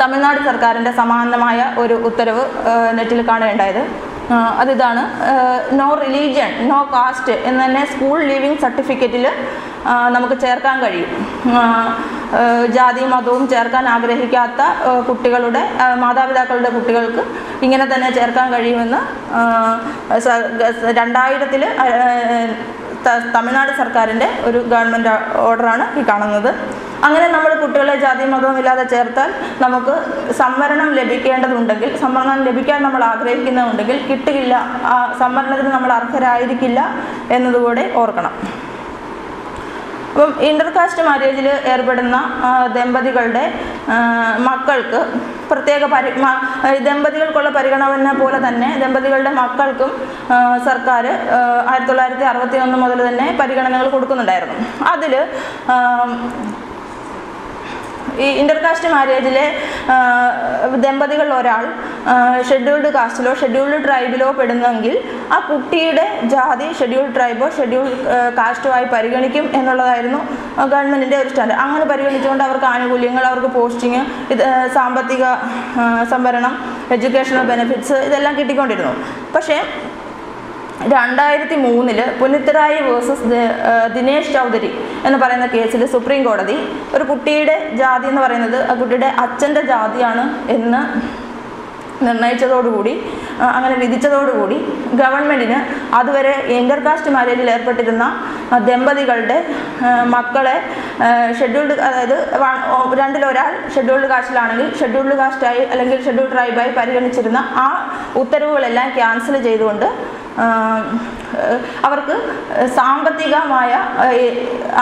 തമിഴ്നാട് സർക്കാരിൻ്റെ സമാനമായ ഒരു ഉത്തരവ് നെറ്റിൽ കാണുകയുണ്ടായത്. അതിതാണ്, നോ റിലീജിയൻ നോ കാസ്റ്റ് എന്ന് തന്നെ സ്കൂൾ ലീവിങ് സർട്ടിഫിക്കറ്റിൽ നമുക്ക് ചേർക്കാൻ കഴിയും. ജാതിയും മതവും ചേർക്കാൻ ആഗ്രഹിക്കാത്ത കുട്ടികളുടെ മാതാപിതാക്കളുടെ കുട്ടികൾക്ക് ഇങ്ങനെ തന്നെ ചേർക്കാൻ കഴിയുമെന്ന് 2000 തമിഴ്നാട് സർക്കാരിൻ്റെ ഒരു ഗവൺമെൻറ് ഓർഡറാണ് ഈ കാണുന്നത്. അങ്ങനെ നമ്മൾ കുട്ടികളെ ജാതി മതവും ഇല്ലാതെ ചേർത്താൽ നമുക്ക് സംവരണം ലഭിക്കേണ്ടതുണ്ടെങ്കിൽ, സംവരണം ലഭിക്കാൻ നമ്മൾ ആഗ്രഹിക്കുന്നുണ്ടെങ്കിൽ കിട്ടുകയില്ല, ആ സംവരണത്തിന് നമ്മൾ അർഹരായിരിക്കില്ല എന്നതുകൂടെ ഓർക്കണം. അപ്പം ഇൻ്റർകാസ്റ്റ് മാരേജിൽ ഏർപ്പെടുന്ന ദമ്പതികളുടെ മക്കൾക്ക് പ്രത്യേക ദമ്പതികൾക്കുള്ള പരിഗണന പോലെ തന്നെ ദമ്പതികളുടെ മക്കൾക്കും സർക്കാർ 1961 മുതൽ തന്നെ പരിഗണനകൾ കൊടുക്കുന്നുണ്ടായിരുന്നു. അതിൽ ഈ ഇന്റർകാസ്റ്റ് മാരേജിലെ ദമ്പതികളിൽ ഒരാൾ ഷെഡ്യൂൾഡ് കാസ്റ്റിലോ ഷെഡ്യൂൾഡ് ട്രൈബിലോ പെടുന്നെങ്കിൽ ആ കുട്ടിയുടെ ജാതി ഷെഡ്യൂൾഡ് ട്രൈബോ ഷെഡ്യൂൾഡ് കാസ്റ്റോ ആയി പരിഗണിക്കും എന്നുള്ളതായിരുന്നു ഗവൺമെൻറ്റിൻ്റെ ഒരു സ്റ്റാൻഡ്. അങ്ങനെ പരിഗണിച്ചുകൊണ്ട് അവർക്ക് ആനുകൂല്യങ്ങൾ, അവർക്ക് പോസ്റ്റിങ്, സാമ്പത്തിക സംവരണം, എഡ്യൂക്കേഷണൽ ബെനിഫിറ്റ്സ് ഇതെല്ലാം കിട്ടിക്കൊണ്ടിരുന്നു. പക്ഷേ 2003 പുനിത്തറായി വേഴ്സസ് ദിനേശ് ചൗധരി എന്ന് പറയുന്ന കേസിൽ സുപ്രീം കോടതി ഒരു കുട്ടിയുടെ ജാതി എന്ന് പറയുന്നത് ആ കുട്ടിയുടെ അച്ഛൻ്റെ ജാതിയാണ് എന്ന് നിർണയിച്ചതോടുകൂടി, അങ്ങനെ വിധിച്ചതോടുകൂടി ഗവൺമെൻറ്റിന് അതുവരെ ഇൻ്റർകാസ്റ്റ് മാരേജിൽ ഏർപ്പെട്ടിരുന്ന ദമ്പതികളുടെ മക്കളെ ഷെഡ്യൂൾഡ്, അതായത് രണ്ടിലൊരാൾ ഷെഡ്യൂൾഡ് കാസ്റ്റിലാണെങ്കിൽ ഷെഡ്യൂൾഡ് കാസ്റ്റായി അല്ലെങ്കിൽ ഷെഡ്യൂൾഡ് ട്രൈബായി പരിഗണിച്ചിരുന്ന ആ ഉത്തരവുകളെല്ലാം ക്യാൻസൽ ചെയ്തുകൊണ്ട് അവർക്ക് സാമ്പത്തികമായ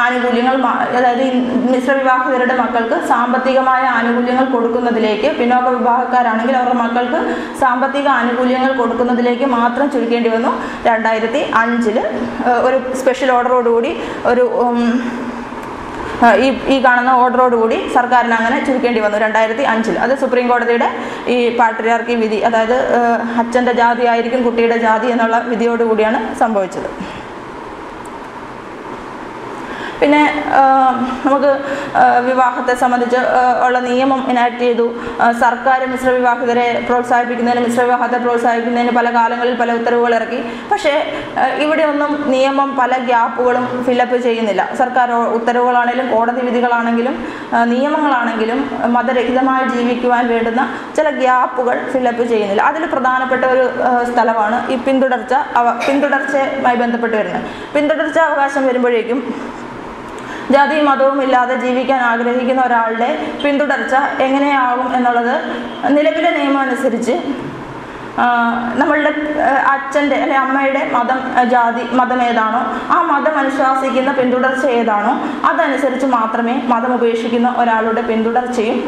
ആനുകൂല്യങ്ങൾ, അതായത് മിശ്രവിവാഹിതരുടെ മക്കൾക്ക് സാമ്പത്തികമായ ആനുകൂല്യങ്ങൾ കൊടുക്കുന്നതിലേക്ക്, പിന്നോക്ക വിഭാഗക്കാരാണെങ്കിൽ അവരുടെ മക്കൾക്ക് സാമ്പത്തിക ആനുകൂല്യങ്ങൾ കൊടുക്കുന്നതിലേക്ക് മാത്രം ചുരുക്കേണ്ടി വന്നു. 2005 ഒരു സ്പെഷ്യൽ ഓർഡറോടുകൂടി, ഒരു ഈ കാണുന്ന ഓർഡറോടുകൂടി സർക്കാരിന് അങ്ങനെ ചുരുക്കേണ്ടി വന്നു 2005. അത് സുപ്രീം കോടതിയുടെ ഈ പാട്രിയാർക്കി വിധി, അതായത് അച്ഛൻ്റെ ജാതി ആയിരിക്കും കുട്ടിയുടെ ജാതി എന്നുള്ള വിധിയോടുകൂടിയാണ് സംഭവിച്ചത്. പിന്നെ നമുക്ക് വിവാഹത്തെ സംബന്ധിച്ച് ഉള്ള നിയമം എനാക്ട് ചെയ്തു. സർക്കാർ മിശ്രവിവാഹിതരെ പ്രോത്സാഹിപ്പിക്കുന്നതിന്, മിശ്രവിവാഹത്തെ പ്രോത്സാഹിപ്പിക്കുന്നതിന് പല കാലങ്ങളിൽ പല ഉത്തരവുകൾ ഇറക്കി. പക്ഷേ ഇവിടെ ഒന്നും നിയമം പല ഗ്യാപ്പുകളും ഫില്ലപ്പ് ചെയ്യുന്നില്ല. സർക്കാർ ഉത്തരവുകളാണെങ്കിലും കോടതി വിധികളാണെങ്കിലും നിയമങ്ങളാണെങ്കിലും മതരഹിതമായി ജീവിക്കുവാൻ വേണ്ടുന്ന ചില ഗ്യാപ്പുകൾ ഫില്ലപ്പ് ചെയ്യുന്നില്ല. അതിൽ പ്രധാനപ്പെട്ട ഒരു സ്ഥലമാണ് ഈ പിന്തുടർച്ചയുമായി ബന്ധപ്പെട്ട് വരുന്നത്. പിന്തുടർച്ച അവകാശം വരുമ്പോഴേക്കും ജാതിയും മതവും ഇല്ലാതെ ജീവിക്കാൻ ആഗ്രഹിക്കുന്ന ഒരാളുടെ പിന്തുടർച്ച എങ്ങനെയാകും എന്നുള്ളത് നിലവിലെ നിയമം അനുസരിച്ച് നമ്മളുടെ അച്ഛൻ്റെ അല്ലെങ്കിൽ അമ്മയുടെ മതം ഏതാണോ ആ മതം അനുശാസിക്കുന്ന പിന്തുടർച്ച ഏതാണോ അതനുസരിച്ച് മാത്രമേ മതം ഉപേക്ഷിക്കുന്ന ഒരാളുടെ പിന്തുടർച്ചയും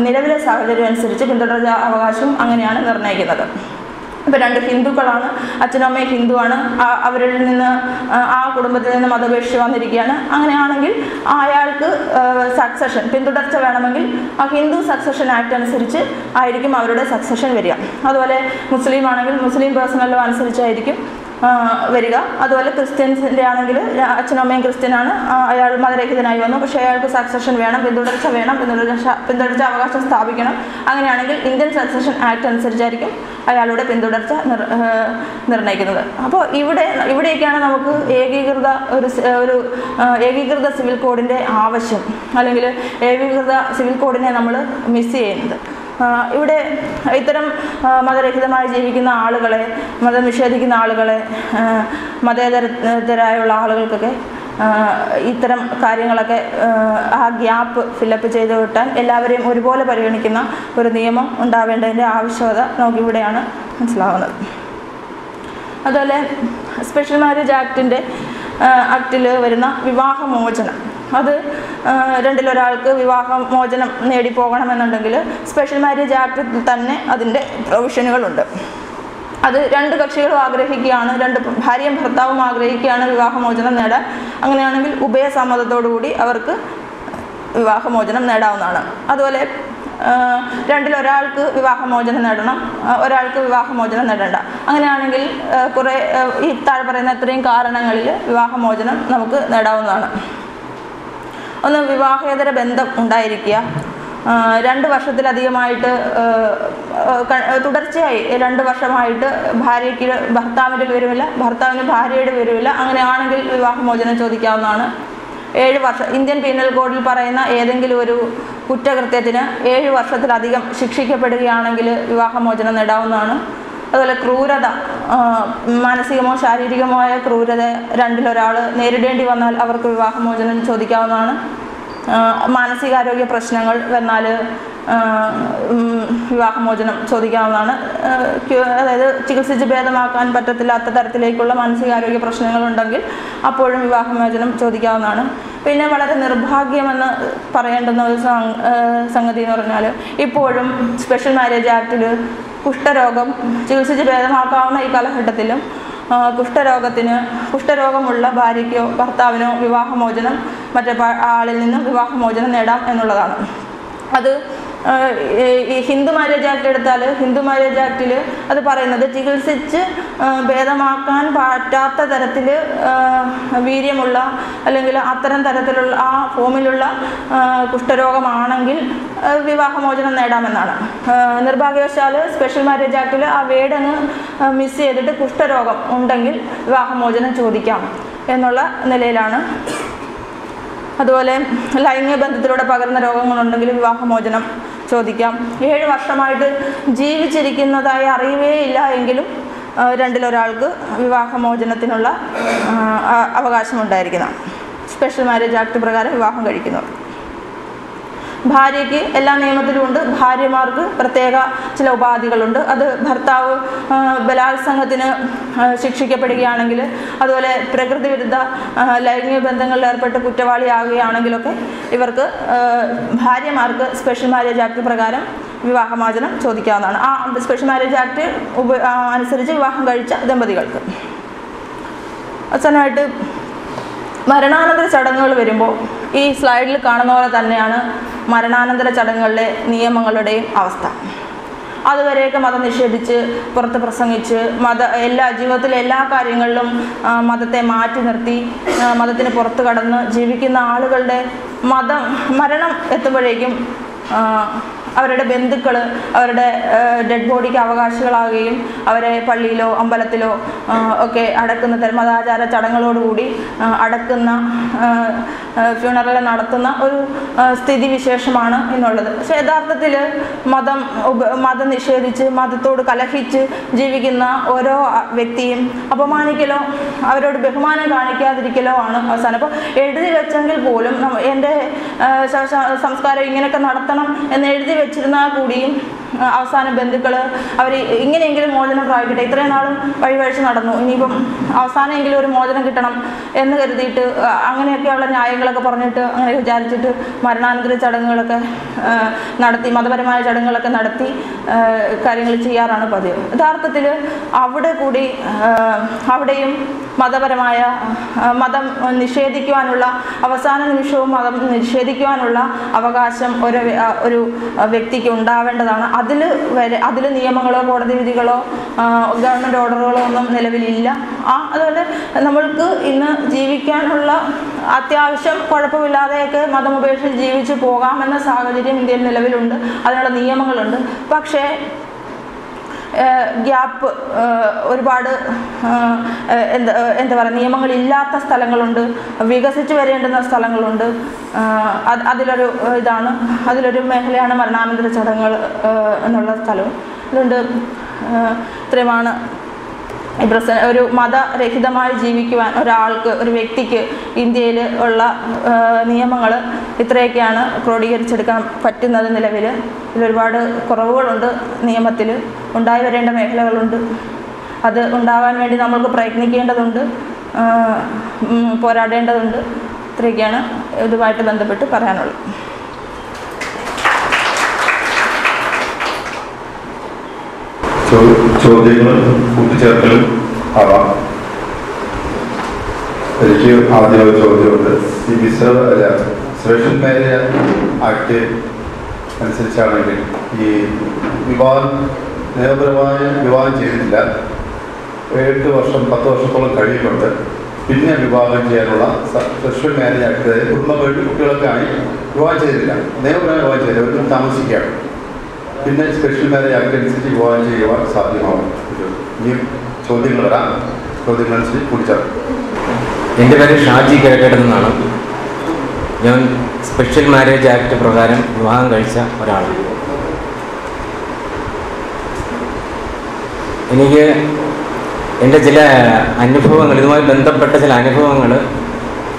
നിലവിലെ സാഹചര്യം അനുസരിച്ച് പിന്തുടർച്ച അവകാശവും അങ്ങനെയാണ് നിർണ്ണയിക്കുന്നത്. ഇപ്പം 2 ഹിന്ദുക്കളാണ്, അച്ഛനും അമ്മയും ഹിന്ദുവാണ്, അവരിൽ നിന്ന് ആ കുടുംബത്തിൽ നിന്ന് മതപേക്ഷിച്ച് വന്നിരിക്കുകയാണ്. അങ്ങനെയാണെങ്കിൽ അയാൾക്ക് സക്സഷൻ, പിന്തുടർച്ച വേണമെങ്കിൽ ആ ഹിന്ദു സക്സഷൻ ആക്ട് അനുസരിച്ച് ആയിരിക്കും അവരുടെ സക്സഷൻ വരിക. അതുപോലെ മുസ്ലിം ആണെങ്കിൽ മുസ്ലിം പേഴ്സണൽ ലോ അനുസരിച്ചായിരിക്കും വരിക. അതുപോലെ ക്രിസ്ത്യൻസിൻ്റെ ആണെങ്കിൽ അച്ഛനും അമ്മയും ക്രിസ്ത്യനാണ്, അയാൾ മതരഹിതനായി വന്നു, പക്ഷേ അയാൾക്ക് സക്സഷൻ വേണം, പിന്തുടർച്ച വേണം, പിന്തുടർച്ച അവകാശം സ്ഥാപിക്കണം. അങ്ങനെയാണെങ്കിൽ ഇന്ത്യൻ സക്സഷൻ ആക്ട് അനുസരിച്ചായിരിക്കും അയാളുടെ പിന്തുടർച്ച നിർണ്ണയിക്കുന്നത്. അപ്പോൾ ഇവിടെയൊക്കെയാണ് നമുക്ക് ഏകീകൃത സിവിൽ കോഡിൻ്റെ ആവശ്യം, അല്ലെങ്കിൽ ഏകീകൃത സിവിൽ കോഡിനെ നമ്മൾ മിസ് ചെയ്യുന്നത്. ഇവിടെ ഇത്തരം മതരഹിതമായി ജീവിക്കുന്ന ആളുകളെ, മതം നിഷേധിക്കുന്ന ആളുകളെ, മതേതരരായുള്ള ആളുകൾക്കൊക്കെ ഇത്തരം കാര്യങ്ങളൊക്കെ ആ ഗ്യാപ്പ് ഫില്ലപ്പ് ചെയ്ത് വിട്ടാൻ എല്ലാവരെയും ഒരുപോലെ പരിഗണിക്കുന്ന ഒരു നിയമം ഉണ്ടാവേണ്ടതിൻ്റെ ആവശ്യകത നമുക്കിവിടെയാണ് മനസ്സിലാവുന്നത്. അതുപോലെ സ്പെഷ്യൽ മാരേജ് ആക്ടിൽ വരുന്ന വിവാഹമോചനം, അത് രണ്ടിലൊരാൾക്ക് വിവാഹമോചനം നേടിപ്പോകണമെന്നുണ്ടെങ്കിൽ സ്പെഷ്യൽ മാരേജ് ആക്ടിൽ തന്നെ അതിൻ്റെ പ്രൊവിഷനുകളുണ്ട്. അത് 2 കക്ഷികളും ആഗ്രഹിക്കുകയാണ്, 2 ഭാര്യയും ഭർത്താവും ആഗ്രഹിക്കുകയാണ് വിവാഹമോചനം നേടാൻ. അങ്ങനെയാണെങ്കിൽ ഉഭയസമ്മതത്തോടുകൂടി അവർക്ക് വിവാഹമോചനം നേടാവുന്നതാണ്. അതുപോലെ രണ്ടിലൊരാൾക്ക് വിവാഹമോചനം നേടണം, ഒരാൾക്ക് വിവാഹമോചനം നേടേണ്ട. അങ്ങനെയാണെങ്കിൽ കുറേ ഈ താഴെ പറയുന്ന ഇത്രയും കാരണങ്ങളിൽ വിവാഹമോചനം നമുക്ക് നേടാവുന്നതാണ്. ഒന്ന്, വിവാഹേതര ബന്ധം ഉണ്ടായിരിക്കുക. 2 വർഷത്തിലധികമായിട്ട് തുടർച്ചയായി 2 വർഷമായിട്ട് ഭാര്യയ്ക്ക് ഭർത്താവിൻ്റെ വിവരമില്ല, ഭർത്താവിന് ഭാര്യയുടെ വിവരമില്ല. അങ്ങനെയാണെങ്കിൽ വിവാഹമോചനം ചോദിക്കാവുന്നതാണ്. 7 വർഷം ഇന്ത്യൻ പീനൽ കോഡിൽ പറയുന്ന ഏതെങ്കിലും ഒരു കുറ്റകൃത്യത്തിന് 7 വർഷത്തിലധികം ശിക്ഷിക്കപ്പെടുകയാണെങ്കിൽ വിവാഹമോചനം നേടാവുന്നതാണ്. അതുപോലെ ക്രൂരത, മാനസികമോ ശാരീരികമായ ക്രൂരത രണ്ടിലൊരാൾ നേരിടേണ്ടി വന്നാൽ അവർക്ക് വിവാഹമോചനം ചോദിക്കാവുന്നതാണ്. മാനസികാരോഗ്യ പ്രശ്നങ്ങൾ വന്നാൽ വിവാഹമോചനം ചോദിക്കാവുന്നതാണ്. അതായത് ചികിത്സിച്ച് ഭേദമാക്കാൻ പറ്റത്തില്ലാത്ത തരത്തിലേക്കുള്ള മാനസികാരോഗ്യ പ്രശ്നങ്ങളുണ്ടെങ്കിൽ അപ്പോഴും വിവാഹമോചനം ചോദിക്കാവുന്നതാണ്. പിന്നെ വളരെ നിർഭാഗ്യമെന്ന് പറയേണ്ടുന്ന ഒരു സംഗതി എന്ന് പറഞ്ഞാൽ, ഇപ്പോഴും സ്പെഷ്യൽ മാരേജ് ആക്ടിൽ കുഷ്ഠരോഗം ചികിത്സിച്ച് ഭേദമാക്കാവുന്ന ഈ കാലഘട്ടത്തിലും കുഷ്ഠരോഗമുള്ള ഭാര്യയ്ക്കോ ഭർത്താവിനോ വിവാഹമോചനം മറ്റേ ആളിൽ നിന്ന് വിവാഹമോചനം നേടാം എന്നുള്ളതാണ്. അത് ഈ ഹിന്ദു മാരേജ് ആക്ട് എടുത്താൽ ഹിന്ദു മാരേജ് ആക്ടിൽ അത് പറയുന്നത് ചികിത്സിച്ച് ഭേദമാക്കാൻ പറ്റാത്ത തരത്തിൽ വീര്യമുള്ള അല്ലെങ്കിൽ അത്തരം തരത്തിലുള്ള ആ ഫോമിലുള്ള കുഷ്ഠരോഗമാണെങ്കിൽ വിവാഹമോചനം നേടാമെന്നാണ്. നിർഭാഗ്യവശാൽ സ്പെഷ്യൽ മാരേജ് ആക്ടിൽ ആ വേർഡങ്ങ് മിസ് ചെയ്തിട്ട് കുഷ്ഠരോഗം ഉണ്ടെങ്കിൽ വിവാഹമോചനം ചോദിക്കാം എന്നുള്ള നിലയിലാണ്. അതുപോലെ ലൈംഗിക ബന്ധത്തിലൂടെ പകരുന്ന രോഗങ്ങളുണ്ടെങ്കിൽ വിവാഹമോചനം ചോദിക്കാം. 7 വർഷമായിട്ട് ജീവിച്ചിരിക്കുന്നതായി അറിയുകയേ ഇല്ല എങ്കിലും രണ്ടിലൊരാൾക്ക് വിവാഹമോചനത്തിനുള്ള അവകാശമുണ്ടായിരിക്കുന്നതാണ്. സ്പെഷ്യൽ മാരേജ് ആക്ട് പ്രകാരം വിവാഹം കഴിക്കുന്നവർ. ഭാര്യയ്ക്ക് എല്ലാ നിയമത്തിലും ഉണ്ട്, ഭാര്യമാർക്ക് പ്രത്യേക ചില ഉപാധികളുണ്ട്. അത് ഭർത്താവ് ബലാത്സംഗത്തിന് ശിക്ഷിക്കപ്പെടുകയാണെങ്കിൽ, അതുപോലെ പ്രകൃതി വിരുദ്ധ ലൈംഗിക ബന്ധങ്ങളിൽ ഏർപ്പെട്ട് കുറ്റവാളിയാകുകയാണെങ്കിലൊക്കെ ഇവർക്ക് ഭാര്യമാർക്ക് സ്പെഷ്യൽ മാരേജ് ആക്ട് പ്രകാരം വിവാഹമോചനം ചോദിക്കാവുന്നതാണ്. ആ സ്പെഷ്യൽ മാരേജ് ആക്ട് അനുസരിച്ച് വിവാഹം കഴിച്ച ദമ്പതികൾക്ക്. അവസാനമായിട്ട് മരണാനന്തര ചടങ്ങുകൾ വരുമ്പോൾ ഈ സ്ലൈഡിൽ കാണുന്ന പോലെ തന്നെയാണ് മരണാനന്തര ചടങ്ങുകളിലെ നിയമങ്ങളുടെയും അവസ്ഥ. അതുവരെയൊക്കെ മതം നിഷേധിച്ച് പുറത്ത് പ്രസംഗിച്ച് ജീവിതത്തിലെ എല്ലാ കാര്യങ്ങളിലും മതത്തെ മാറ്റി നിർത്തി മതത്തിന് പുറത്ത് കടന്ന് ജീവിക്കുന്ന ആളുകളുടെ മരണം എത്തുമ്പോഴേക്കും അവരുടെ ബന്ധുക്കൾ അവരുടെ ഡെഡ് ബോഡിക്ക് അവകാശികളാകുകയും അവരെ പള്ളിയിലോ അമ്പലത്തിലോ ഒക്കെ അടക്കുന്ന മതാചാര ചടങ്ങുകളോടുകൂടി അടക്കുന്ന ഫ്യൂണറൽ നടത്തുന്ന ഒരു സ്ഥിതിവിശേഷമാണ് ഇന്നുള്ളത്. പക്ഷെ യഥാർത്ഥത്തിൽ മതം നിഷേധിച്ച് മതത്തോട് കലഹിച്ച് ജീവിക്കുന്ന ഓരോ വ്യക്തിയും അപമാനിക്കലോ അവരോട് ബഹുമാനം കാണിക്കാതിരിക്കലോ ആണ് അവസാനം. അപ്പോൾ എഴുതി വെച്ചെങ്കിൽ പോലും എൻ്റെ സംസ്കാരം ഇങ്ങനെയൊക്കെ നടത്തണം എന്ന് എഴുതി വെച്ചിരുന്നാൽ കൂടിയും അവസാന ബന്ധുക്കൾ അവർ ഇങ്ങനെയെങ്കിലും മോചനം പ്രാപിക്കട്ടെ, ഇത്രയും നാളും വഴിവഴിച്ച് നടന്നു, ഇനിയിപ്പം അവസാനമെങ്കിലും ഒരു മോചനം കിട്ടണം എന്ന് കരുതിയിട്ട് അങ്ങനെയൊക്കെയുള്ള ന്യായങ്ങളൊക്കെ പറഞ്ഞിട്ട് അങ്ങനെ വിചാരിച്ചിട്ട് മരണാനന്തര ചടങ്ങുകളൊക്കെ നടത്തി മതപരമായ ചടങ്ങുകളൊക്കെ നടത്തി കാര്യങ്ങൾ ചെയ്യാറാണ് പതിവ്. യഥാർത്ഥത്തിൽ അവിടെയും മതപരമായ മതം നിഷേധിക്കുവാനുള്ള അവസാന നിമിഷവും മതം നിഷേധിക്കുവാനുള്ള അവകാശം ഒരു വ്യക്തിക്ക് ഉണ്ടാവേണ്ടതാണ്. അതിൽ നിയമങ്ങളോ കോടതി വിധികളോ ഗവൺമെൻറ് ഓർഡറുകളോ ഒന്നും നിലവിലില്ല. അതുപോലെ നമ്മൾക്ക് ഇന്ന് ജീവിക്കാനുള്ള അത്യാവശ്യം കുഴപ്പമില്ലാതെയൊക്കെ മതമുപേക്ഷിച്ച് ജീവിച്ചു പോകാമെന്ന സാഹചര്യം ഇന്ത്യയിൽ നിലവിലുണ്ട്. അതിനുള്ള നിയമങ്ങളുണ്ട്. പക്ഷേ ഗ്യാപ്പ് ഒരുപാട് എന്താ പറയുക നിയമങ്ങളില്ലാത്ത സ്ഥലങ്ങളുണ്ട്, വികസിച്ച് വരേണ്ടുന്ന സ്ഥലങ്ങളുണ്ട്. അതിലൊരു മേഖലയാണ് മരണാനന്തര ചടങ്ങുകൾ എന്നുള്ള സ്ഥലവും. അതുകൊണ്ട് ഇത്രയുമാണ് ഒരു മതരഹിതമായി ജീവിക്കുവാൻ ഒരു വ്യക്തിക്ക് ഇന്ത്യയിൽ ഉള്ള നിയമങ്ങൾ ഇത്രയൊക്കെയാണ് ക്രോഡീകരിച്ചെടുക്കാൻ പറ്റുന്നത്. നിലവിൽ ഇതിലൊരുപാട് കുറവുകളുണ്ട്, നിയമത്തിൽ ഉണ്ടായി വരേണ്ട മേഖലകളുണ്ട്. അത് ഉണ്ടാകാൻ വേണ്ടി നമ്മൾക്ക് പ്രയത്നിക്കേണ്ടതുണ്ട്, പോരാടേണ്ടതുണ്ട്. ഇത്രയൊക്കെയാണ് ഇതുമായിട്ട് ബന്ധപ്പെട്ട് പറയാനുള്ളത്. ചോദ്യങ്ങളും കൂട്ടിച്ചേർക്കലും ആവാം. എനിക്ക് ആദ്യം ഒരു ചോദ്യമുണ്ട്. ഈ സ്പെഷ്യൽ മാരേജ് ആക്ട് അനുസരിച്ചാണെങ്കിൽ ഈ നിയമപരമായ വിവാഹം ചെയ്തിട്ടില്ല, 8 വർഷം 10 വർഷത്തോളം കഴിയുന്നുണ്ട്, പിന്നെ വിവാഹം ചെയ്യാനുള്ള സ്പെഷ്യൽ മാരേജ് ആക്ട് കുടുംബമായിട്ട് കുട്ടികളൊക്കെ ആയി വിവാഹം ചെയ്തില്ല, നിയമപരമായ വിവാഹം ചെയ്തില്ല, അവർക്ക് താമസിക്കുകയാണ്. പിന്നെ സ്പെഷ്യൽ മാരേജ് ആക്ട് അനുസരിച്ച് വിവാഹം ചെയ്യുവാൻ സാധ്യമാവും. ഈ ചോദ്യങ്ങൾ വരാം, ചോദ്യങ്ങളനുസരിച്ച് കൂടിച്ചേർക്കും. എൻ്റെ പേര് ഷാജി കിഴക്കേടെന്നാണ്. ഞാൻ സ്പെഷ്യൽ മാരേജ് ആക്ട് പ്രകാരം വിവാഹം കഴിച്ച ഒരാളാണ്. എനിക്ക് എൻ്റെ ചില അനുഭവങ്ങൾ, ഇതുമായി ബന്ധപ്പെട്ട ചില അനുഭവങ്ങൾ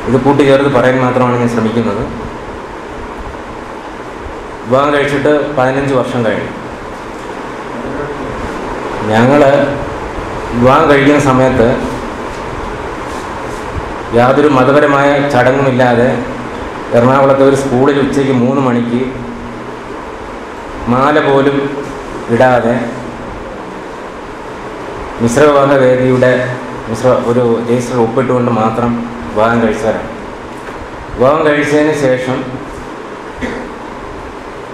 ഇത് കൂട്ടിച്ചേർത്ത് പറയാൻ മാത്രമാണ് ഞാൻ ശ്രമിക്കുന്നത്. വിവാഹം കഴിച്ചിട്ട് 15 വർഷം കഴിഞ്ഞു. ഞങ്ങൾ വിവാഹം കഴിക്കുന്ന സമയത്ത് യാതൊരു മതപരമായ ചടങ്ങുമില്ലാതെ എറണാകുളത്തെ ഒരു സ്കൂളിൽ ഉച്ചയ്ക്ക് 3 മണിക്ക് മാല പോലും ഇടാതെ മിശ്രവിവാഹ വേദിയുടെ ഒരു രജിസ്റ്റർ ഒപ്പിട്ടുകൊണ്ട് മാത്രം വിവാഹം കഴിച്ചവരാണ്. വിവാഹം കഴിച്ചതിന് ശേഷം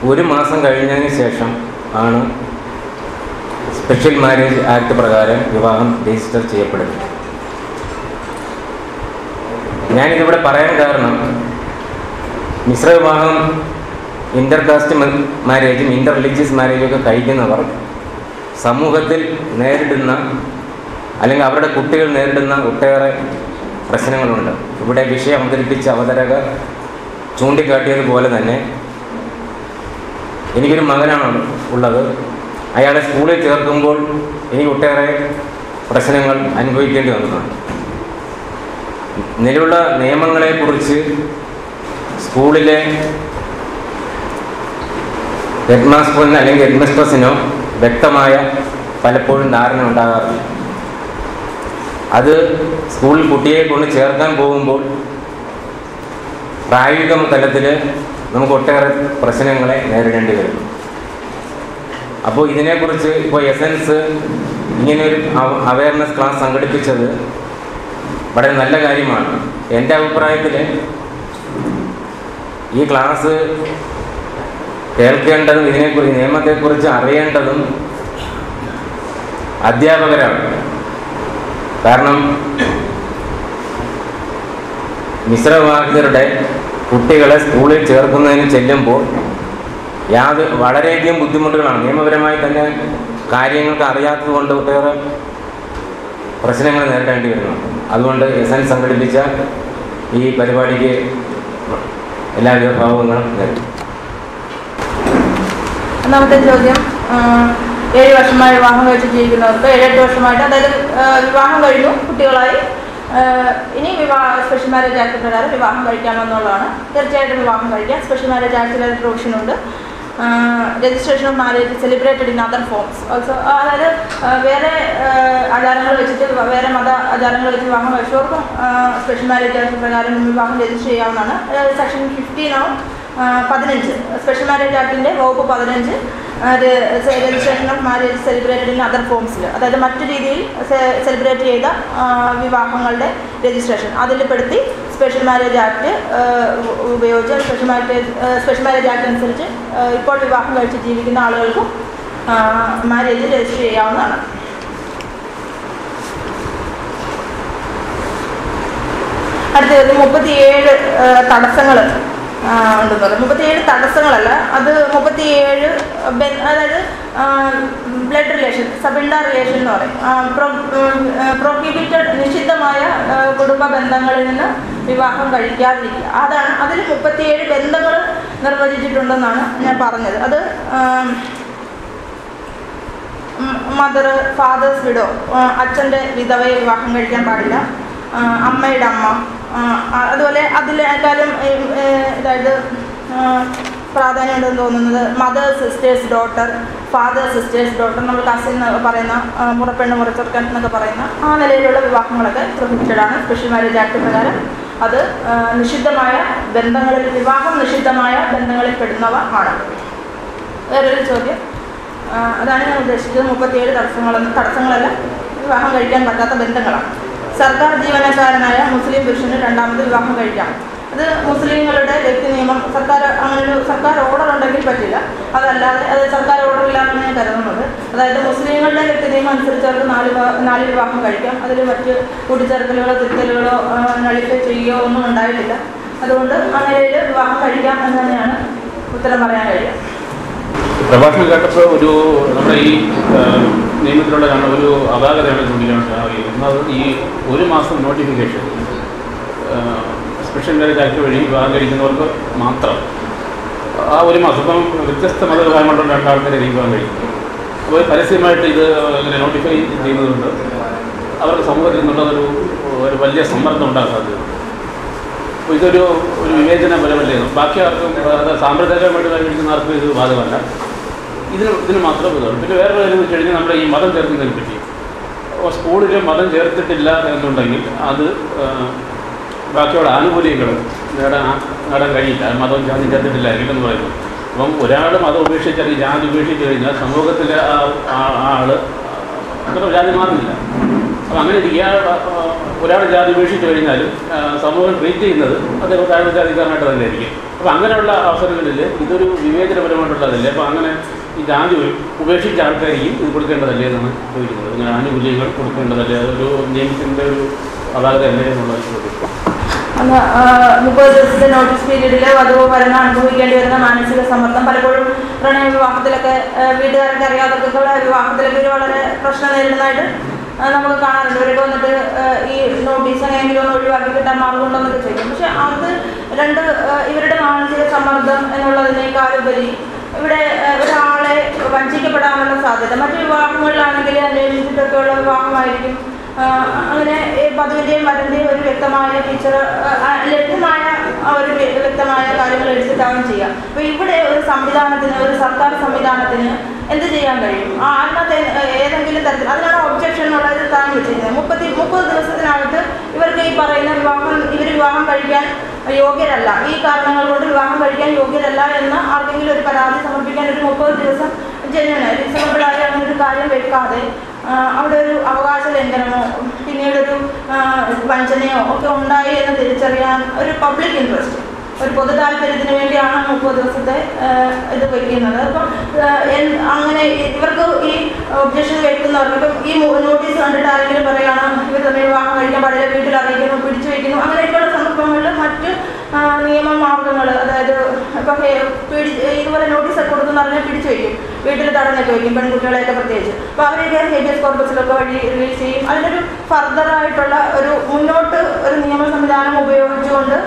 1 മാസം കഴിഞ്ഞതിന് ശേഷം ആണ് സ്പെഷ്യൽ മാരേജ് ആക്ട് പ്രകാരം വിവാഹം രജിസ്റ്റർ ചെയ്യപ്പെടുന്നത്. ഞാനിതിവിടെ പറയാൻ കാരണം മിശ്ര വിവാഹം, ഇൻ്റർകാസ്റ്റ് മാരേജും ഇൻ്റർ റിലീജിയസ് മാരേജും ഒക്കെ കഴിക്കുന്നവർ സമൂഹത്തിൽ നേരിടുന്ന അല്ലെങ്കിൽ അവരുടെ കുട്ടികൾ നേരിടുന്ന ഒട്ടേറെ പ്രശ്നങ്ങളുണ്ട്. ഇവിടെ വിഷയം അവതരിപ്പിച്ച അവതരകർ ചൂണ്ടിക്കാട്ടിയതുപോലെ തന്നെ എനിക്കൊരു മകനാണ് ഉള്ളത്. അയാളെ സ്കൂളിൽ ചേർക്കുമ്പോൾ എനിക്ക് ഒട്ടേറെ പ്രശ്നങ്ങൾ അനുഭവിക്കേണ്ടി വന്നിട്ടുണ്ട്. നിലവിലുള്ള നിയമങ്ങളെക്കുറിച്ച് സ്കൂളിലെ ഹെഡ് മാസ്റ്ററിനോ അല്ലെങ്കിൽ ഹെഡ് മിസ്ട്രസിനോ വ്യക്തമായ പലപ്പോഴും ധാരണ ഉണ്ടാകാറില്ല. അത് സ്കൂളിൽ കുട്ടിയെ കൊണ്ട് ചേർക്കാൻ പോകുമ്പോൾ പ്രായോഗിക തലത്തിൽ നമുക്ക് ഒട്ടേറെ പ്രശ്നങ്ങളെ നേരിടേണ്ടി വരും. അപ്പോൾ ഇതിനെക്കുറിച്ച് ഇപ്പോൾ എസൻസ് ഇങ്ങനെയൊരു അവയർനെസ് ക്ലാസ് സംഘടിപ്പിച്ചത് വളരെ നല്ല കാര്യമാണ്. എൻ്റെ അഭിപ്രായത്തിൽ ഈ ക്ലാസ് കേൾക്കേണ്ടതും ഇതിനെക്കുറിച്ച് നിയമത്തെക്കുറിച്ച് അറിയേണ്ടതും അധ്യാപകരാണ്. കാരണം മിശ്രവിവാഹിതരുടെ കുട്ടികളെ സ്കൂളിൽ ചേർക്കുന്നതിന് ചെല്ലുമ്പോൾ വളരെയധികം ബുദ്ധിമുട്ടുകളാണ്. നിയമപരമായി തന്നെ കാര്യങ്ങൾക്ക് അറിയാത്തത് കൊണ്ട് ഒട്ടേറെ പ്രശ്നങ്ങൾ നേരിടേണ്ടി വരുന്നു. അതുകൊണ്ട് എസൻസ് സംഘടിപ്പിച്ച ഈ പരിപാടിക്ക് എല്ലാവിധ ഭാവങ്ങളും നേരിടും. ഒന്നാമത്തെ ചോദ്യം, 7 വർഷമായി വിവാഹം കഴിച്ച് ജീവിക്കുന്നവർക്ക് 7-8 വർഷമായിട്ട്, അതായത് വിവാഹം കഴിഞ്ഞു, കുട്ടികളായി, ഇനി സ്പെഷ്യൽ മാരേജ് ആക്ട് പ്രകാരം വിവാഹം കഴിക്കാമെന്നുള്ളതാണ്. തീർച്ചയായിട്ടും വിവാഹം കഴിക്കാം. സ്പെഷ്യൽ മാരേജ് ആക്ടിൽ പ്രൊവിഷനുണ്ട്. Registration of marriage celebrated in other forms also. അതായത് വേറെ ആചാരങ്ങൾ വെച്ചിട്ട്, വേറെ മത ആചാരങ്ങൾ വെച്ച് വിവാഹം കഴിച്ചവർക്കും സ്പെഷ്യൽ മാരേജ് ആക്ട് പ്രകാരം വിവാഹം രജിസ്റ്റർ ചെയ്യാവുന്നതാണ്. സെക്ഷൻ 15 സ്പെഷ്യൽ മാരേജ് ആക്ടിൻ്റെ വകുപ്പ് 15 registration of marriage celebrated in other ഫോംസിൽ, അതായത് മറ്റു രീതിയിൽ സെലിബ്രേറ്റ് ചെയ്ത വിവാഹങ്ങളുടെ രജിസ്ട്രേഷൻ അതിൽ പെടുത്തി സ്പെഷ്യൽ മാരേജ് ആക്ട് ഉപയോഗിച്ച് സ്പെഷ്യൽ മാരേജ് ആക്ട് അനുസരിച്ച് ഇപ്പോൾ വിവാഹം കഴിച്ച് ജീവിക്കുന്ന ആളുകൾക്കും മാരേജ് രജിസ്റ്റർ ചെയ്യാവുന്നതാണ്. അടുത്തത് 37 തടസ്സങ്ങൾ ഉണ്ടെന്നത്. 37 തടസ്സങ്ങളല്ല, അത് 37 അതായത് ബ്ലഡ് റിലേഷൻ, സബിണ്ട റിലേഷൻ എന്ന് പറയും. പ്രോഹിബിറ്റഡ്, നിഷിദ്ധമായ കുടുംബ ബന്ധങ്ങളിൽ നിന്ന് വിവാഹം കഴിക്കാതിരിക്കുക. അതാണ് അതിൽ 37 ബന്ധങ്ങൾ നിർവചിച്ചിട്ടുണ്ടെന്നാണ് ഞാൻ പറഞ്ഞത്. അത് മദർ, ഫാദേഴ്സ് വിഡോ, അച്ഛൻ്റെ വിധവയെ വിവാഹം കഴിക്കാൻ പാടില്ല. അമ്മയുടെ അമ്മ, അതുപോലെ അതിലേക്കാളും അതായത് പ്രാധാന്യം ഉണ്ടെന്ന് തോന്നുന്നത് mother sisters daughter, father sisters daughter, നമ്മൾ കസിൻ എന്നൊക്കെ പറയുന്ന, മുറപ്പെണ്ണ് മുറച്ചെറുക്കൻ എന്നൊക്കെ പറയുന്ന ആ നിലയിലുള്ള വിവാഹങ്ങളൊക്കെ പ്രൊഹിബിറ്റഡാണ് സ്പെഷ്യൽ മാരേജ് ആക്ട് പ്രകാരം. അത് നിഷിദ്ധമായ ബന്ധങ്ങളിൽ, വിവാഹം നിഷിദ്ധമായ ബന്ധങ്ങളിൽ പെടുന്നവ ആണ്. വേറൊരു ചോദ്യം, അതാണ് ഞാൻ ഉദ്ദേശിച്ചത്. 37 തടസ്സങ്ങളല്ല, വിവാഹം കഴിക്കാൻ പറ്റാത്ത ബന്ധങ്ങളാണ്. സർക്കാർ ജീവനക്കാരനായ മുസ്ലിം പുരുഷന് രണ്ടാമത് വിവാഹം കഴിക്കാം. അത് മുസ്ലിങ്ങളുടെ വ്യക്തി നിയമം, അങ്ങനൊരു സർക്കാർ ഓർഡർ ഉണ്ടെങ്കിൽ പറ്റില്ല. അതല്ലാതെ അത് സർക്കാർ ഓർഡർ ഇല്ലാന്നാണ് ഞാൻ കരുതുന്നത്. അതായത് മുസ്ലിങ്ങളുടെ വ്യക്തി നിയമം അനുസരിച്ച് അവർക്ക് 4 വിവാഹം കഴിക്കാം. അതിൽ മറ്റ് കൂട്ടിച്ചേർക്കലുകളോ തിരുത്തലുകളോ നളിഫൈ ചെയ്യുകയോ ഒന്നും ഉണ്ടായിട്ടില്ല. അതുകൊണ്ട് ആ നിലയിൽ വിവാഹം കഴിക്കാം എന്ന് തന്നെയാണ് ഉത്തരം പറയാൻ കഴിയുക. പ്രഭാഷണം കേട്ടപ്പോൾ നമ്മുടെ ഈ നിയമത്തിലുള്ള ഒരു അപാകതയാണ് ചൂണ്ടിക്കാണിക്കുന്നത്. ഒന്നത് ഈ 1 മാസം നോട്ടിഫിക്കേഷൻ സ്പെഷ്യൽ മാരേജ് ആക്ട് വഴി വിവാഹം കഴിക്കുന്നവർക്ക് മാത്രം. ആ 1 മാസം ഇപ്പം വ്യത്യസ്ത മതവിഭാഗങ്ങളുള്ള 2 ആൾക്കാരെ വിവാഹം കഴിക്കുന്നത്. അപ്പോൾ പരസ്യമായിട്ട് ഇത് ഇങ്ങനെ നോട്ടിഫൈ ചെയ്യുന്നതുകൊണ്ട് അവർക്ക് സമൂഹത്തിൽ നിന്നുള്ളതൊരു വലിയ സമ്മർദ്ദം ഉണ്ടാകാൻ സാധ്യതയുണ്ട്. അപ്പോൾ ഇതൊരു വിവേചനപരമല്ലേ. ബാക്കി ആർക്കും, സാമ്പ്രദായികമായിട്ട് കഴിക്കുന്ന ആർക്കും ഇത് ബാധകമല്ല. ഇതിന് മാത്രം ഇതാണ്. പിന്നെ വേറെ കാര്യം വെച്ച് കഴിഞ്ഞാൽ നമ്മുടെ ഈ മതം ചേർക്കുന്നതിനെ പറ്റി, സ്കൂളിൽ മതം ചേർത്തിട്ടില്ല എന്നുണ്ടെങ്കിൽ അത് ബാക്കിയുള്ള ആനുകൂല്യങ്ങൾ നേടാൻ കഴിയില്ല. മതം ജാതി ചേർത്തിട്ടില്ല എന്ന് പറയുന്നത്. അപ്പം ഒരാൾ മതം ഉപേക്ഷിച്ച് അല്ലെങ്കിൽ ജാതി ഉപേക്ഷിച്ച് കഴിഞ്ഞാൽ സമൂഹത്തിലെ ആ ആൾ അങ്ങനെ ജാതി മാറുന്നില്ല. അപ്പോൾ അങ്ങനെ ഇരിക്കുക ഒരാളുടെ ജാതി ഉപേക്ഷിച്ച് കഴിഞ്ഞാലും സമൂഹം ട്രീറ്റ് ചെയ്യുന്നത് അദ്ദേഹം താഴ്ന്ന ജാതിക്കാരനായിട്ട് തന്നെ ആയിരിക്കും. അപ്പോൾ അങ്ങനെയുള്ള അവസരങ്ങളിൽ ഇതൊരു വിവേചനപരമായിട്ടുള്ളതല്ലേ? അപ്പോൾ അങ്ങനെ ഈ ജാതി ഉപേക്ഷിച്ച ആൾക്കാരിക്കും ഇത് കൊടുക്കേണ്ടതല്ലേ എന്നാണ് ചോദിക്കുന്നത്. അങ്ങനെ ആനുകൂല്യങ്ങൾ കൊടുക്കേണ്ടതല്ലേ? അതൊരു നിയമത്തിൻ്റെ ഒരു അപാകതയല്ലേ എന്നുള്ള ചോദ്യം. 30 ദിവസത്തെ നോട്ടീസ് പീരീഡിൽ വധുവോ വരനോ അനുഭവിക്കേണ്ടി വരുന്ന മാനസിക സമ്മർദ്ദം പലപ്പോഴും പ്രണയ വിവാഹത്തിലൊക്കെ വീട്ടുകാർക്ക് അറിയാതൊക്കെയുള്ള വിവാഹത്തിലൊക്കെ ഒരു വളരെ പ്രശ്നം നേരിടുന്നതായിട്ട് നമുക്ക് കാണാറുണ്ട്. ഇവരൊക്കെ വന്നിട്ട് ഈ നോട്ടീസ് എങ്ങനെയെങ്കിലും ഒന്ന് ഒഴിവാക്കി കിട്ടാൻ മാർഗമുണ്ടോ എന്നൊക്കെ ചോദിക്കും. പക്ഷെ അത് ഇവരുടെ മാനസിക സമ്മർദ്ദം എന്നുള്ളതിനേക്കാളുപരി ഇവിടെ ഒരാളെ വഞ്ചിക്കപ്പെടാനുള്ള സാധ്യത. മറ്റു വിവാഹങ്ങളിലാണെങ്കിൽ അന്വേഷിച്ചിട്ടൊക്കെയുള്ള വിവാഹമായിരിക്കും. അങ്ങനെ വധുവിൻ്റെയും വരൻ്റെയും ഒരു വ്യക്തമായ ടീച്ചർ ലഭ്യമായ ഒരു വ്യക്തമായ കാര്യങ്ങൾ എടുത്തിട്ടാവും ചെയ്യുക. അപ്പോൾ ഇവിടെ ഒരു സംവിധാനത്തിന്, ഒരു സർക്കാർ സംവിധാനത്തിന് എന്ത് ചെയ്യാൻ കഴിയും? അതിനകത്ത് ഏതെങ്കിലും തരത്തിൽ അതിനാണ് ഒബ്ജക്ഷൻ എന്നുള്ളത് താൻ വെച്ചിരുന്നത്. 30 ദിവസത്തിനകത്ത് ഇവർക്ക് ഈ പറയുന്ന ഇവർ വിവാഹം കഴിക്കാൻ യോഗ്യരല്ല, ഈ കാരണങ്ങൾ കൊണ്ട് വിവാഹം കഴിക്കാൻ യോഗ്യരല്ല എന്ന് ആർക്കെങ്കിലും ഒരു പരാതി സമർപ്പിക്കാൻ ഒരു 30 ദിവസം ജനുവനായി റീസണബിളായി അങ്ങനെ ഒരു കാര്യം വെക്കാതെ അവിടെ ഒരു അവകാശ ലംഘനമോ പിന്നീടൊരു വഞ്ചനയോ ഒക്കെ ഉണ്ടായി എന്ന് തിരിച്ചറിയാൻ ഒരു പബ്ലിക് ഇൻട്രസ്റ്റ്, ഒരു പൊതു താല്പര്യത്തിന് വേണ്ടിയാണ് 30 ദിവസത്തെ ഇത് വയ്ക്കുന്നത്. അപ്പം അങ്ങനെ ഇവർക്ക് ഈ ഒബ്ജക്ഷൻ വെക്കുന്നവർക്ക് ഇപ്പം ഈ നോട്ടീസ് കണ്ടിട്ട് ആരെങ്കിലും പറയുകയാണ് ഇവർ തമ്മിൽ വിവാഹം കഴിക്കാൻ പാടില്ല, വീട്ടിൽ അറിയിക്കുന്നു, പിടിച്ചു വയ്ക്കുന്നു, അങ്ങനെയൊക്കെയുള്ള സന്ദർഭങ്ങളിൽ മറ്റ് നിയമമാർഗങ്ങൾ, അതായത് ഇപ്പം ഇതുപോലെ നോട്ടീസൊക്കെ കൊടുത്തെന്ന് പറഞ്ഞാൽ പിടിച്ചു വയ്ക്കും, വീട്ടിൽ തടഞ്ഞൊക്കെ വയ്ക്കും, പെൺകുട്ടികളെയൊക്കെ പ്രത്യേകിച്ച്. അപ്പോൾ അവരെയൊക്കെ ഹേബിയസ് കോർപ്പസിലൊക്കെ വഴി റിലീസ് ചെയ്യും. അതിനൊരു ഫർദറായിട്ടുള്ള ഒരു മുന്നോട്ട് ഒരു നിയമ സംവിധാനം ഉപയോഗിച്ചുകൊണ്ട്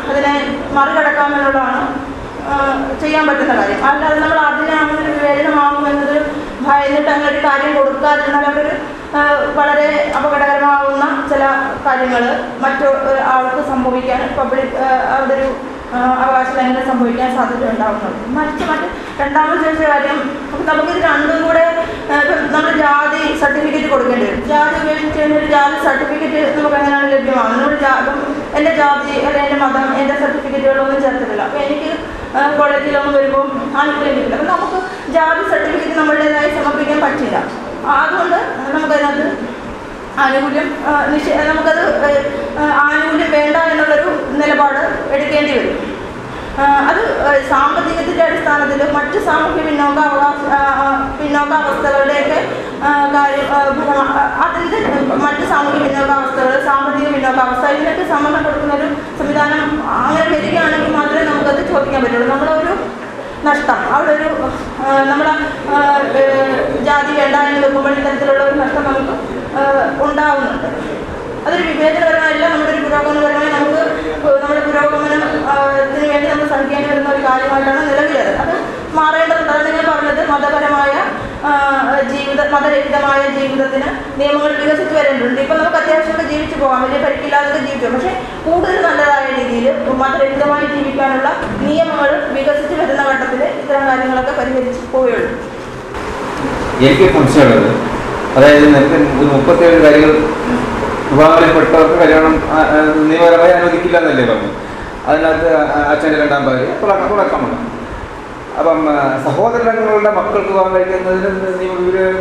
അതിനെ മറികടക്കാമെന്നുള്ളതാണ് ചെയ്യാൻ പറ്റുന്ന കാര്യം. അല്ലാതെ നമ്മൾ അതിനെ അങ്ങനെ ഒരു വിവേചനമാകുമെന്നത് ഭയന്നിട്ട് അങ്ങനെ ഒരു കാര്യം കൊടുക്കാതിരുന്നാൽ അവരൊരു വളരെ അപകടകരമാകുന്ന ചില കാര്യങ്ങൾ മറ്റു ആൾക്ക് സംഭവിക്കാൻ അവിടെ ഒരു അവകാശ ലംഘനം സംഭവിക്കാൻ സാധ്യത ഉണ്ടാകുന്നുണ്ട്. മറ്റ് രണ്ടാമത് ചോദിച്ച കാര്യം, നമുക്കിത് രണ്ടും കൂടെ നമ്മൾ ജാതി സർട്ടിഫിക്കറ്റ് കൊടുക്കേണ്ടി വരും. ജാതി ഉപേക്ഷിച്ച് കഴിഞ്ഞാൽ ജാതി സർട്ടിഫിക്കറ്റ് നമുക്ക് എങ്ങനെയാണ് ലഭ്യമാകുന്നത്? നമ്മൾ എൻ്റെ ജാതി അല്ലെങ്കിൽ എൻ്റെ മതം, എൻ്റെ സർട്ടിഫിക്കറ്റുകളൊന്നും ചേർത്തിട്ടില്ല. അപ്പോൾ എനിക്ക് കോളേജിലൊന്നും വരുമ്പോൾ ആനുകൂല്യം കിട്ടില്ല. അപ്പം നമുക്ക് ജാതി സർട്ടിഫിക്കറ്റ് നമ്മളുടേതായി സമർപ്പിക്കാൻ പറ്റില്ല. അതുകൊണ്ട് നമുക്കതിനകത്ത് നമുക്കത് ആനുകൂല്യം വേണ്ട എന്നുള്ളൊരു നിലപാട് എടുക്കേണ്ടി വരും. അത് സാമ്പത്തികത്തിൻ്റെ അടിസ്ഥാനത്തിൽ മറ്റ് സാമൂഹ്യ പിന്നോക്കാവസ്ഥകളുടെയൊക്കെ കാര്യം അതിൻ്റെ മറ്റ് സാമൂഹ്യ പിന്നോക്കാവസ്ഥകൾ, സാമ്പത്തിക പിന്നോക്കാവസ്ഥ ഇതിനൊക്കെ സംവരണം കൊടുക്കുന്നൊരു സംവിധാനം അങ്ങനെ വരികയാണെങ്കിൽ മാത്രമേ നമുക്കത് ചോദിക്കാൻ പറ്റുള്ളൂ. നമ്മളൊരു നഷ്ടം അവിടെ ഒരു നമ്മളെ ജാതി വേണ്ട എന്ന് വെക്കുമ്പോൾ ഇത്തരത്തിലുള്ള ഒരു നഷ്ടം നമുക്ക് ഉണ്ടാവുന്നുണ്ട്. അതൊരു വിവേചനപരമായില്ല, നമ്മുടെ ഒരു പുരോഗമനപരമായി നമ്മുടെ പുരോഗമനത്തിന് വേണ്ടി നമ്മൾ സഹിക്കേണ്ടി വരുന്ന ഒരു കാര്യമായിട്ടാണ് നിലവിലത്. അത് മാറേണ്ടതുണ്ട്. അതാണ് ഞാൻ പറഞ്ഞത്, മതരഹിതമായ ജീവിതത്തിന് നിയമങ്ങൾ വികസിച്ച് വരേണ്ടതുണ്ട്. ഇപ്പം നമുക്ക് അത്യാവശ്യമൊക്കെ ജീവിച്ചു പോകാം, വലിയ പരിക്കില്ലാതൊക്കെ ജീവിച്ചു പോകാം. പക്ഷേ കൂടുതൽ നല്ലതായ രീതിയിൽ മതരഹിതമായി ജീവിക്കാനുള്ള നിയമങ്ങൾ വികസിച്ച് വരുന്ന ഘട്ടത്തിൽ ഇത്തരം കാര്യങ്ങളൊക്കെ പരിഹരിച്ച് പോവുകയുള്ളൂ. എനിക്ക് സംശയമുള്ളത്, അതായത് നേരത്തെ 37 കാര്യങ്ങൾ വിവാഹപ്പെട്ടവർക്ക് കല്യാണം നിയമപരമായി അനുവദിക്കില്ല എന്നല്ലേ പറഞ്ഞു. അതിനകത്ത് അച്ഛൻ്റെ 2ാം ഭാര്യ തുടക്കമുണ്ട്. അപ്പം സഹോദരങ്ങളുടെ മക്കൾക്ക് വിവാഹം കഴിക്കുന്നതിന്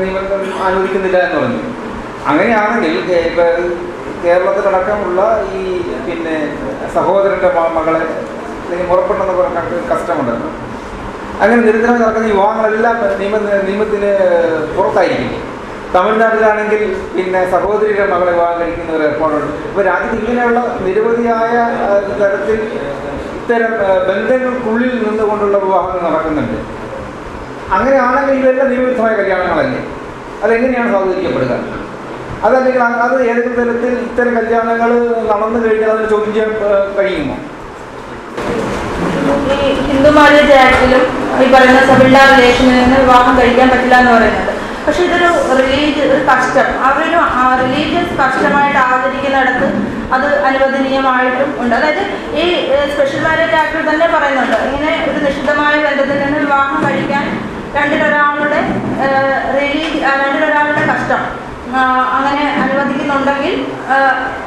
നിയമം അനുവദിക്കുന്നില്ല എന്ന് പറഞ്ഞു. അങ്ങനെയാണെങ്കിൽ ഇപ്പം കേരളത്തിലടക്കമുള്ള ഈ സഹോദരൻ്റെ മകളെ മുറപ്പെട്ടെന്ന് പറഞ്ഞ കഷ്ടമുണ്ടായിരുന്നു. അങ്ങനെ നിരന്തരമായി നടക്കുന്ന വിവാഹങ്ങളെല്ലാം നിയമത്തിന് പുറത്തായിരിക്കും. തമിഴ്നാട്ടിലാണെങ്കിൽ സഹോദരിയുടെ മകളെ വിവാഹം കഴിക്കുന്ന ഒരു ഏർപ്പാടുണ്ട്. ഇപ്പോൾ രാജ്യത്ത് ഇങ്ങനെയുള്ള നിരവധിയായ തരത്തിൽ ഇത്തരം ബന്ധങ്ങൾക്കുള്ളിൽ നിന്നുകൊണ്ടുള്ള വിവാഹങ്ങൾ നടക്കുന്നുണ്ട്. അങ്ങനെയാണെങ്കിൽ ഇതെല്ലാം നിയമവിരുദ്ധമായ കല്യാണങ്ങളല്ലേ? അതെങ്ങനെയാണ് സാധൂകരിക്കപ്പെടുക? അതല്ലെങ്കിൽ അത് ഏതെങ്കിലും തരത്തിൽ ഇത്തരം കല്യാണങ്ങൾ നടന്നു കഴിഞ്ഞാൽ അതിന് ചോദ്യം ചെയ്യാൻ കഴിയുമോ? ഈ ഹിന്ദു മാരേജ് ആക്ടിലും ഈ പറയുന്ന സബിൾഡ റിലേഷനിൽ നിന്ന് വിവാഹം കഴിക്കാൻ പറ്റില്ല എന്ന് പറയുന്നത്. പക്ഷെ ഇതൊരു കസ്റ്റം, അവരൊരു റിലീജിയസ് കസ്റ്റമായിട്ട് ആചരിക്കുന്നിടത്ത് അത് അനുവദനീയമായിട്ടും ഉണ്ട്. അതായത് ഈ സ്പെഷ്യൽ മാരേജ് ആക്ടിൽ തന്നെ പറയുന്നുണ്ട്, ഇങ്ങനെ ഒരു നിഷിദ്ധമായ ബന്ധത്തിൽ നിന്ന് വിവാഹം കഴിക്കാൻ രണ്ടിലൊരാളുടെ കസ്റ്റം അങ്ങനെ അനുവദിക്കുന്നുണ്ടെങ്കിൽ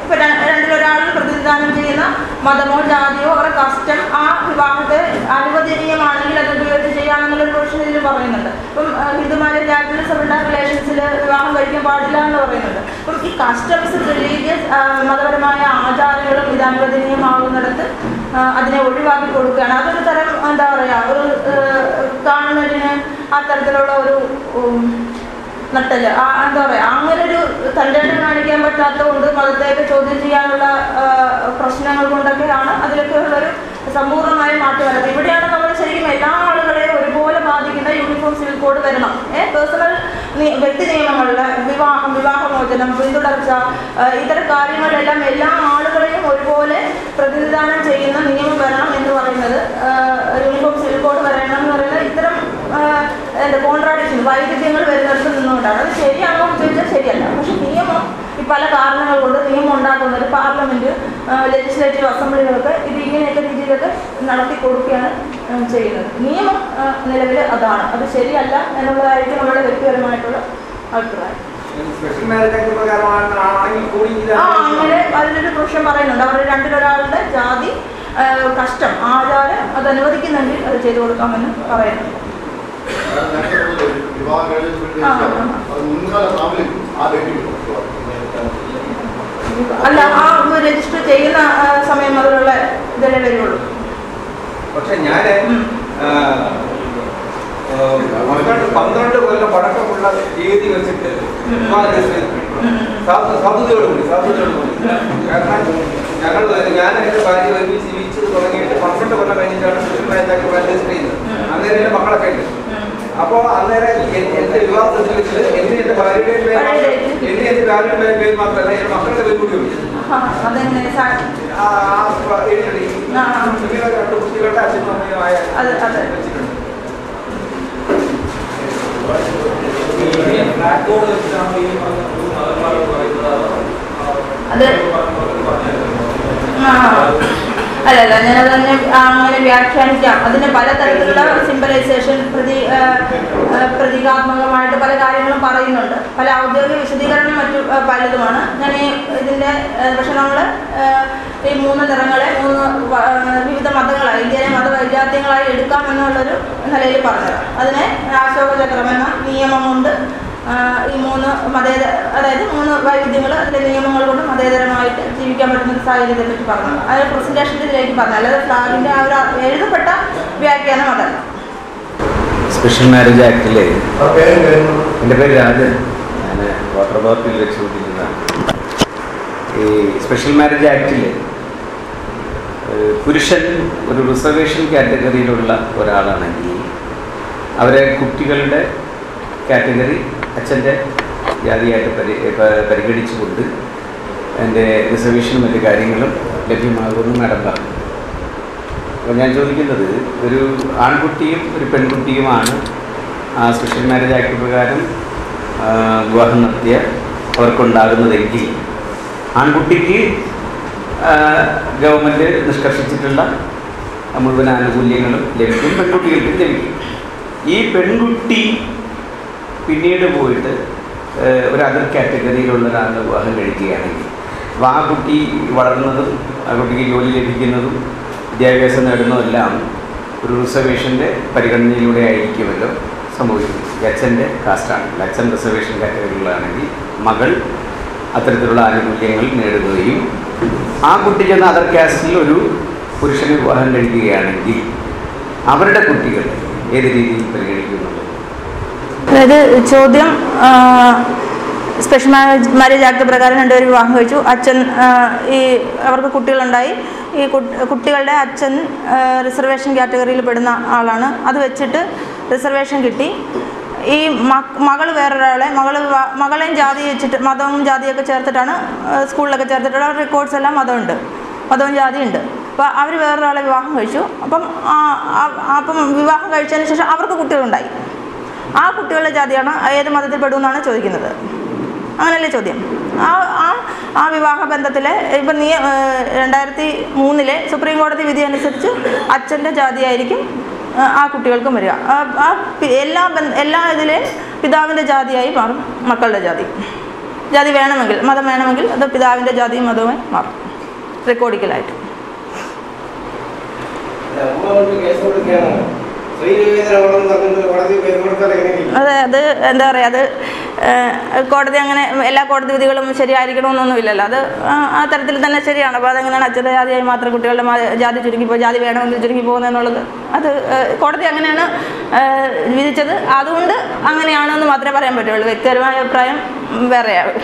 ഇപ്പം രണ്ടിലൊരാൾ പ്രതിനിധാനം ചെയ്യുന്ന മതമോ ജാതിയോ അവരുടെ കസ്റ്റം ആ വിവാഹത്തെ അനുവദനീയമാണെങ്കിൽ അത് ഉപയോഗിച്ച് ചെയ്യാമെന്നുള്ളൊരു പ്രൊവിഷൻ ഇതിൽ പറയുന്നുണ്ട്. ഇപ്പം ഹിന്ദു മാരേജ് ആക്ടിൽ സബിൾഡ റിലേഷൻസിൽ വിവാഹം കഴിക്കാൻ പാടില്ല എന്ന് പറയുന്നുണ്ട്. അപ്പം ഈ കസ്റ്റംസ് റിലീജിയസ് മതപരമായ ആചാരങ്ങളും ഇത് അനുവദനീയമാകുന്നിടത്ത് അതിനെ ഒഴിവാക്കി കൊടുക്കുകയാണ്. അതൊരു തരം എന്താ പറയുക, ഒരു കാണുന്നതിന് ആ തരത്തിലുള്ള ഒരു നട്ടല് എന്താ പറയുക, അങ്ങനൊരു തൻ്റെ കാണിക്കാൻ പറ്റാത്തതുകൊണ്ട് മതത്തെയൊക്കെ ചോദ്യം ചെയ്യാനുള്ള പ്രശ്നങ്ങൾ കൊണ്ടൊക്കെയാണ് അതിലൊക്കെയുള്ളൊരു സമ്പൂർണ്ണമായ മാറ്റം വരുന്നത്. ഇവിടെയാണ് നമ്മൾ ശരിക്കും എല്ലാ ആളുകളെയും ഒരുപോലെ ബാധിക്കുന്ന യൂണിഫോം സിവിൽ കോഡ് വരണം. പേഴ്സണൽ വ്യക്തി നിയമങ്ങളിലെ വിവാഹമോചനം, പിന്തുടർച്ച, ഇത്തരം കാര്യങ്ങളിലെല്ലാം എല്ലാ ആളുകളെയും ഒരുപോലെ പ്രതിനിധാനം ചെയ്യുന്ന നിയമം വരണം എന്ന് പറയുന്നത്, യൂണിഫോം സിവിൽ കോഡ് വരണം എന്ന് പറയുന്നത് ഇത്തരം കോൺട്രാഡിക്ഷൻ വൈരുദ്ധ്യങ്ങൾ വരുന്നിടത്ത് നിന്നുകൊണ്ടാണ്. അത് ശരിയാണോ എന്ന് ചോദിച്ചാൽ ശരിയല്ല. പക്ഷെ നിയമം ഈ പല കാരണങ്ങൾ കൊണ്ട് നിയമം ഉണ്ടാക്കുന്നത് പാർലമെന്റ്, ലെജിസ്ലേറ്റീവ് അസംബ്ലികളൊക്കെ ഇത് ഇങ്ങനെയൊക്കെ രീതിയിലൊക്കെ നടത്തി കൊടുക്കുകയാണ് ചെയ്യുന്നത്. നിയമം നിലവിൽ അതാണ്, അത് ശരിയല്ല എന്നുള്ളതായിരിക്കും നമ്മളുടെ വ്യക്തിപരമായിട്ടുള്ള അഭിപ്രായം. അങ്ങനെ അതിലൊരു പ്രശ്നം പറയുന്നുണ്ട്. അവർ രണ്ടിലൊരാളുടെ ജാതി, കഷ്ടം, ആചാരം അത് അനുവദിക്കുന്നെങ്കിൽ അത് ചെയ്തു കൊടുക്കാമെന്ന് പറയുന്നുണ്ട്. അല്ല, ആ രജിസ്റ്റർ ചെയ്യുന്ന സമയം മുതലുള്ള ഇതല്ലേ വരുള്ളൂ. പക്ഷെ ഞാൻ 12 കൊല്ലം പഴക്കമുള്ള രീതി വെച്ചിട്ട് സാധുതയോടുകൂടി കാരണം ഞാൻ എൻ്റെ ഭാര്യ ഒരുമിച്ച് ജീവിച്ചത് തുടങ്ങിയിട്ട് 12 കൊല്ലം കഴിഞ്ഞിട്ടാണ് രജിസ്റ്റർ ചെയ്യുന്നത്. അന്നേരം എൻ്റെ മക്കളൊക്കെ ഉണ്ട്. അപ്പോൾ അന്നേരം എൻ്റെ വിവാഹ സർട്ടിഫിക്കറ്റിൽ എന്നെ എൻ്റെ ഭാര്യയുടെയും എന്നെ എൻ്റെ ഭാര്യയുടെ പേര് മാത്രമല്ല എൻ്റെ മക്കളുടെ പേര് കൂടി ഉണ്ട്. രണ്ട് കുട്ടികളുടെ അച്ഛനും അമ്മയുമായ വെച്ചിട്ടുണ്ട്. അല്ലല്ല, ഞാനതന്നെ അങ്ങനെ വ്യാഖ്യാനിക്കാം. അതിന് പലതരത്തിലുള്ള സിംബലൈസേഷൻ, പ്രതീകാത്മകമായിട്ട് പല കാര്യങ്ങളും പറയുന്നുണ്ട്. പല ഔദ്യോഗിക വിശദീകരണം മറ്റു പലതുമാണ്. ഞാൻ ഇതിൻ്റെ പക്ഷെ നമ്മൾ ഈ 3 നിറങ്ങളെ 3 വിവിധ മതങ്ങളായി, ഇന്ത്യയിലെ മതവൈജാത്യങ്ങളായി എടുക്കാമെന്നുള്ളൊരു നിലയിൽ പറഞ്ഞത്. അതിനെ അശോകചക്രം എന്ന നിയമം കൊണ്ട് ഈ 3 അതായത് 3 വൈവിധ്യങ്ങൾ, അതിൻ്റെ നിയമങ്ങൾ കൊണ്ട് മതേതരമായിട്ട് ജീവിക്കാൻ പറ്റുന്ന ഒരു സാഹചര്യത്തെ പറ്റി പറഞ്ഞത്. അത് പ്രസന്റേഷനിലേക്ക് പറഞ്ഞു, അല്ലാതെ ഫ്ലാഗിൻ്റെ ആ ഒരു എഴുതപ്പെട്ട വ്യാഖ്യാനം അതല്ല. സ്പെഷ്യൽ മാരേജ് ആക്ടിൽ, എൻ്റെ പേര് രാജൻ, ഞാൻ വാട്ടർ അതോറിറ്റിയിൽ വെച്ചുകൊണ്ടിരിക്കുന്നതാണ്. ഈ സ്പെഷ്യൽ മാരേജ് ആക്ടിൽ പുരുഷൻ ഒരു റിസർവേഷൻ കാറ്റഗറിയിലുള്ള ഒരാളാണെങ്കിൽ അവരെ കുട്ടികളുടെ കാറ്റഗറി അച്ഛൻ്റെ ജാതിയായിട്ട് പരിഗണിച്ചുകൊണ്ട് എൻ്റെ റിസർവേഷനും മറ്റു കാര്യങ്ങളും ലഭ്യമാകുമെന്ന് മാഡം പറഞ്ഞു. അപ്പോൾ ഞാൻ ചോദിക്കുന്നത്, ഒരു ആൺകുട്ടിയും ഒരു പെൺകുട്ടിയുമാണ് ആ സ്പെഷ്യൽ മാരേജ് ആക്ട് പ്രകാരം വിവാഹം നടത്തിയ അവർക്കുണ്ടാകുന്നതെങ്കിൽ ആൺകുട്ടിക്ക് ഗവൺമെൻറ് നിഷ്കർഷിച്ചിട്ടുള്ള മുഴുവൻ ആനുകൂല്യങ്ങളും ലഭിക്കും, പെൺകുട്ടികൾക്കും ലഭിക്കും. ഈ പെൺകുട്ടി പിന്നീട് പോയിട്ട് ഒരു അതർ കാറ്റഗറിയിലുള്ള ഒരാളുടെ വിവാഹം കഴിക്കുകയാണെങ്കിൽ അപ്പോൾ ആ കുട്ടി വളർന്നതും ആ കുട്ടിക്ക് ജോലി ലഭിക്കുന്നതും വിദ്യാഭ്യാസം നേടുന്നതെല്ലാം ഒരു റിസർവേഷൻ്റെ പരിഗണനയിലൂടെ ആയിരിക്കുമല്ലോ സംഭവിക്കുന്നത്. അച്ഛൻ്റെ കാസ്റ്റാണെങ്കിൽ, അച്ഛൻ റിസർവേഷൻ കാറ്റഗറിയിലാണെങ്കിൽ മകൾ അത്തരത്തിലുള്ള ആനുകൂല്യങ്ങൾ നേടുകയും ആ കുട്ടി ചെന്ന അതർ കാസ്റ്റിൽ ഒരു പുരുഷന് വിവാഹം കഴിക്കുകയാണെങ്കിൽ അവരുടെ കുട്ടികൾ ഏത് രീതിയിൽ പരിഗണിക്കുന്നുണ്ട്? അതായത് ചോദ്യം, സ്പെഷ്യൽ മാരേജ് ആക്ട് പ്രകാരം 2 പേര് വിവാഹം കഴിച്ചു, അച്ഛൻ അവർക്ക് കുട്ടികളുണ്ടായി, ഈ കുട്ടികളുടെ അച്ഛൻ റിസർവേഷൻ കാറ്റഗറിയിൽ പെടുന്ന ആളാണ്. അത് വെച്ചിട്ട് റിസർവേഷൻ കിട്ടി. ഈ മകൾ വേറൊരാളെ മകളെയും ജാതി വെച്ചിട്ട്, മതവും ജാതിയൊക്കെ ചേർത്തിട്ടാണ് സ്കൂളിലൊക്കെ ചേർത്തിട്ടുള്ള റെക്കോർഡ്സ് എല്ലാം മതവും ജാതിയുണ്ട്. അപ്പോൾ അവർ വേറൊരാളെ വിവാഹം കഴിച്ചു. അപ്പം വിവാഹം കഴിച്ചതിന് ശേഷം അവർക്ക് കുട്ടികളുണ്ടായി. ആ കുട്ടികളുടെ ജാതിയാണ് ഏത് മതത്തിൽ പെടുമെന്നാണ് ചോദിക്കുന്നത്. അങ്ങനെയല്ലേ ചോദ്യം? ആ വിവാഹ ബന്ധത്തിലെ ഇപ്പം 2003 സുപ്രീം കോടതി വിധി അനുസരിച്ച് അച്ഛൻ്റെ ജാതിയായിരിക്കും ആ കുട്ടികൾക്കും വരിക. എല്ലാ ഇതിലെയും പിതാവിൻ്റെ ജാതിയായി മാറും മക്കളുടെ ജാതി വേണമെങ്കിൽ, മതം വേണമെങ്കിൽ അത് പിതാവിൻ്റെ ജാതിയും മതവുമായി മാറും റെക്കോർഡിക്കലായിട്ട്. അത് എന്താ പറയുക, അത് കോടതി അങ്ങനെ എല്ലാ കോടതി വിധികളും ശരിയായിരിക്കണമെന്നൊന്നുമില്ലല്ലോ. അത് ആ തരത്തിൽ തന്നെ ശരിയാണ്. അപ്പോൾ അതെങ്ങനെയാണ് അച്ഛൻ്റെ ജാതിയായി മാത്രം കുട്ടികളുടെ ജാതി ചുരുങ്ങിപ്പോൾ ജാതി വേണമെങ്കിൽ ചുരുങ്ങി പോകുന്നതെന്നുള്ളത് അത് കോടതി അങ്ങനെയാണ് വിധിച്ചത്. അതുകൊണ്ട് അങ്ങനെയാണെന്ന് മാത്രമേ പറയാൻ പറ്റുള്ളൂ. വ്യക്തിപരമായ അഭിപ്രായം വേറെയാവും.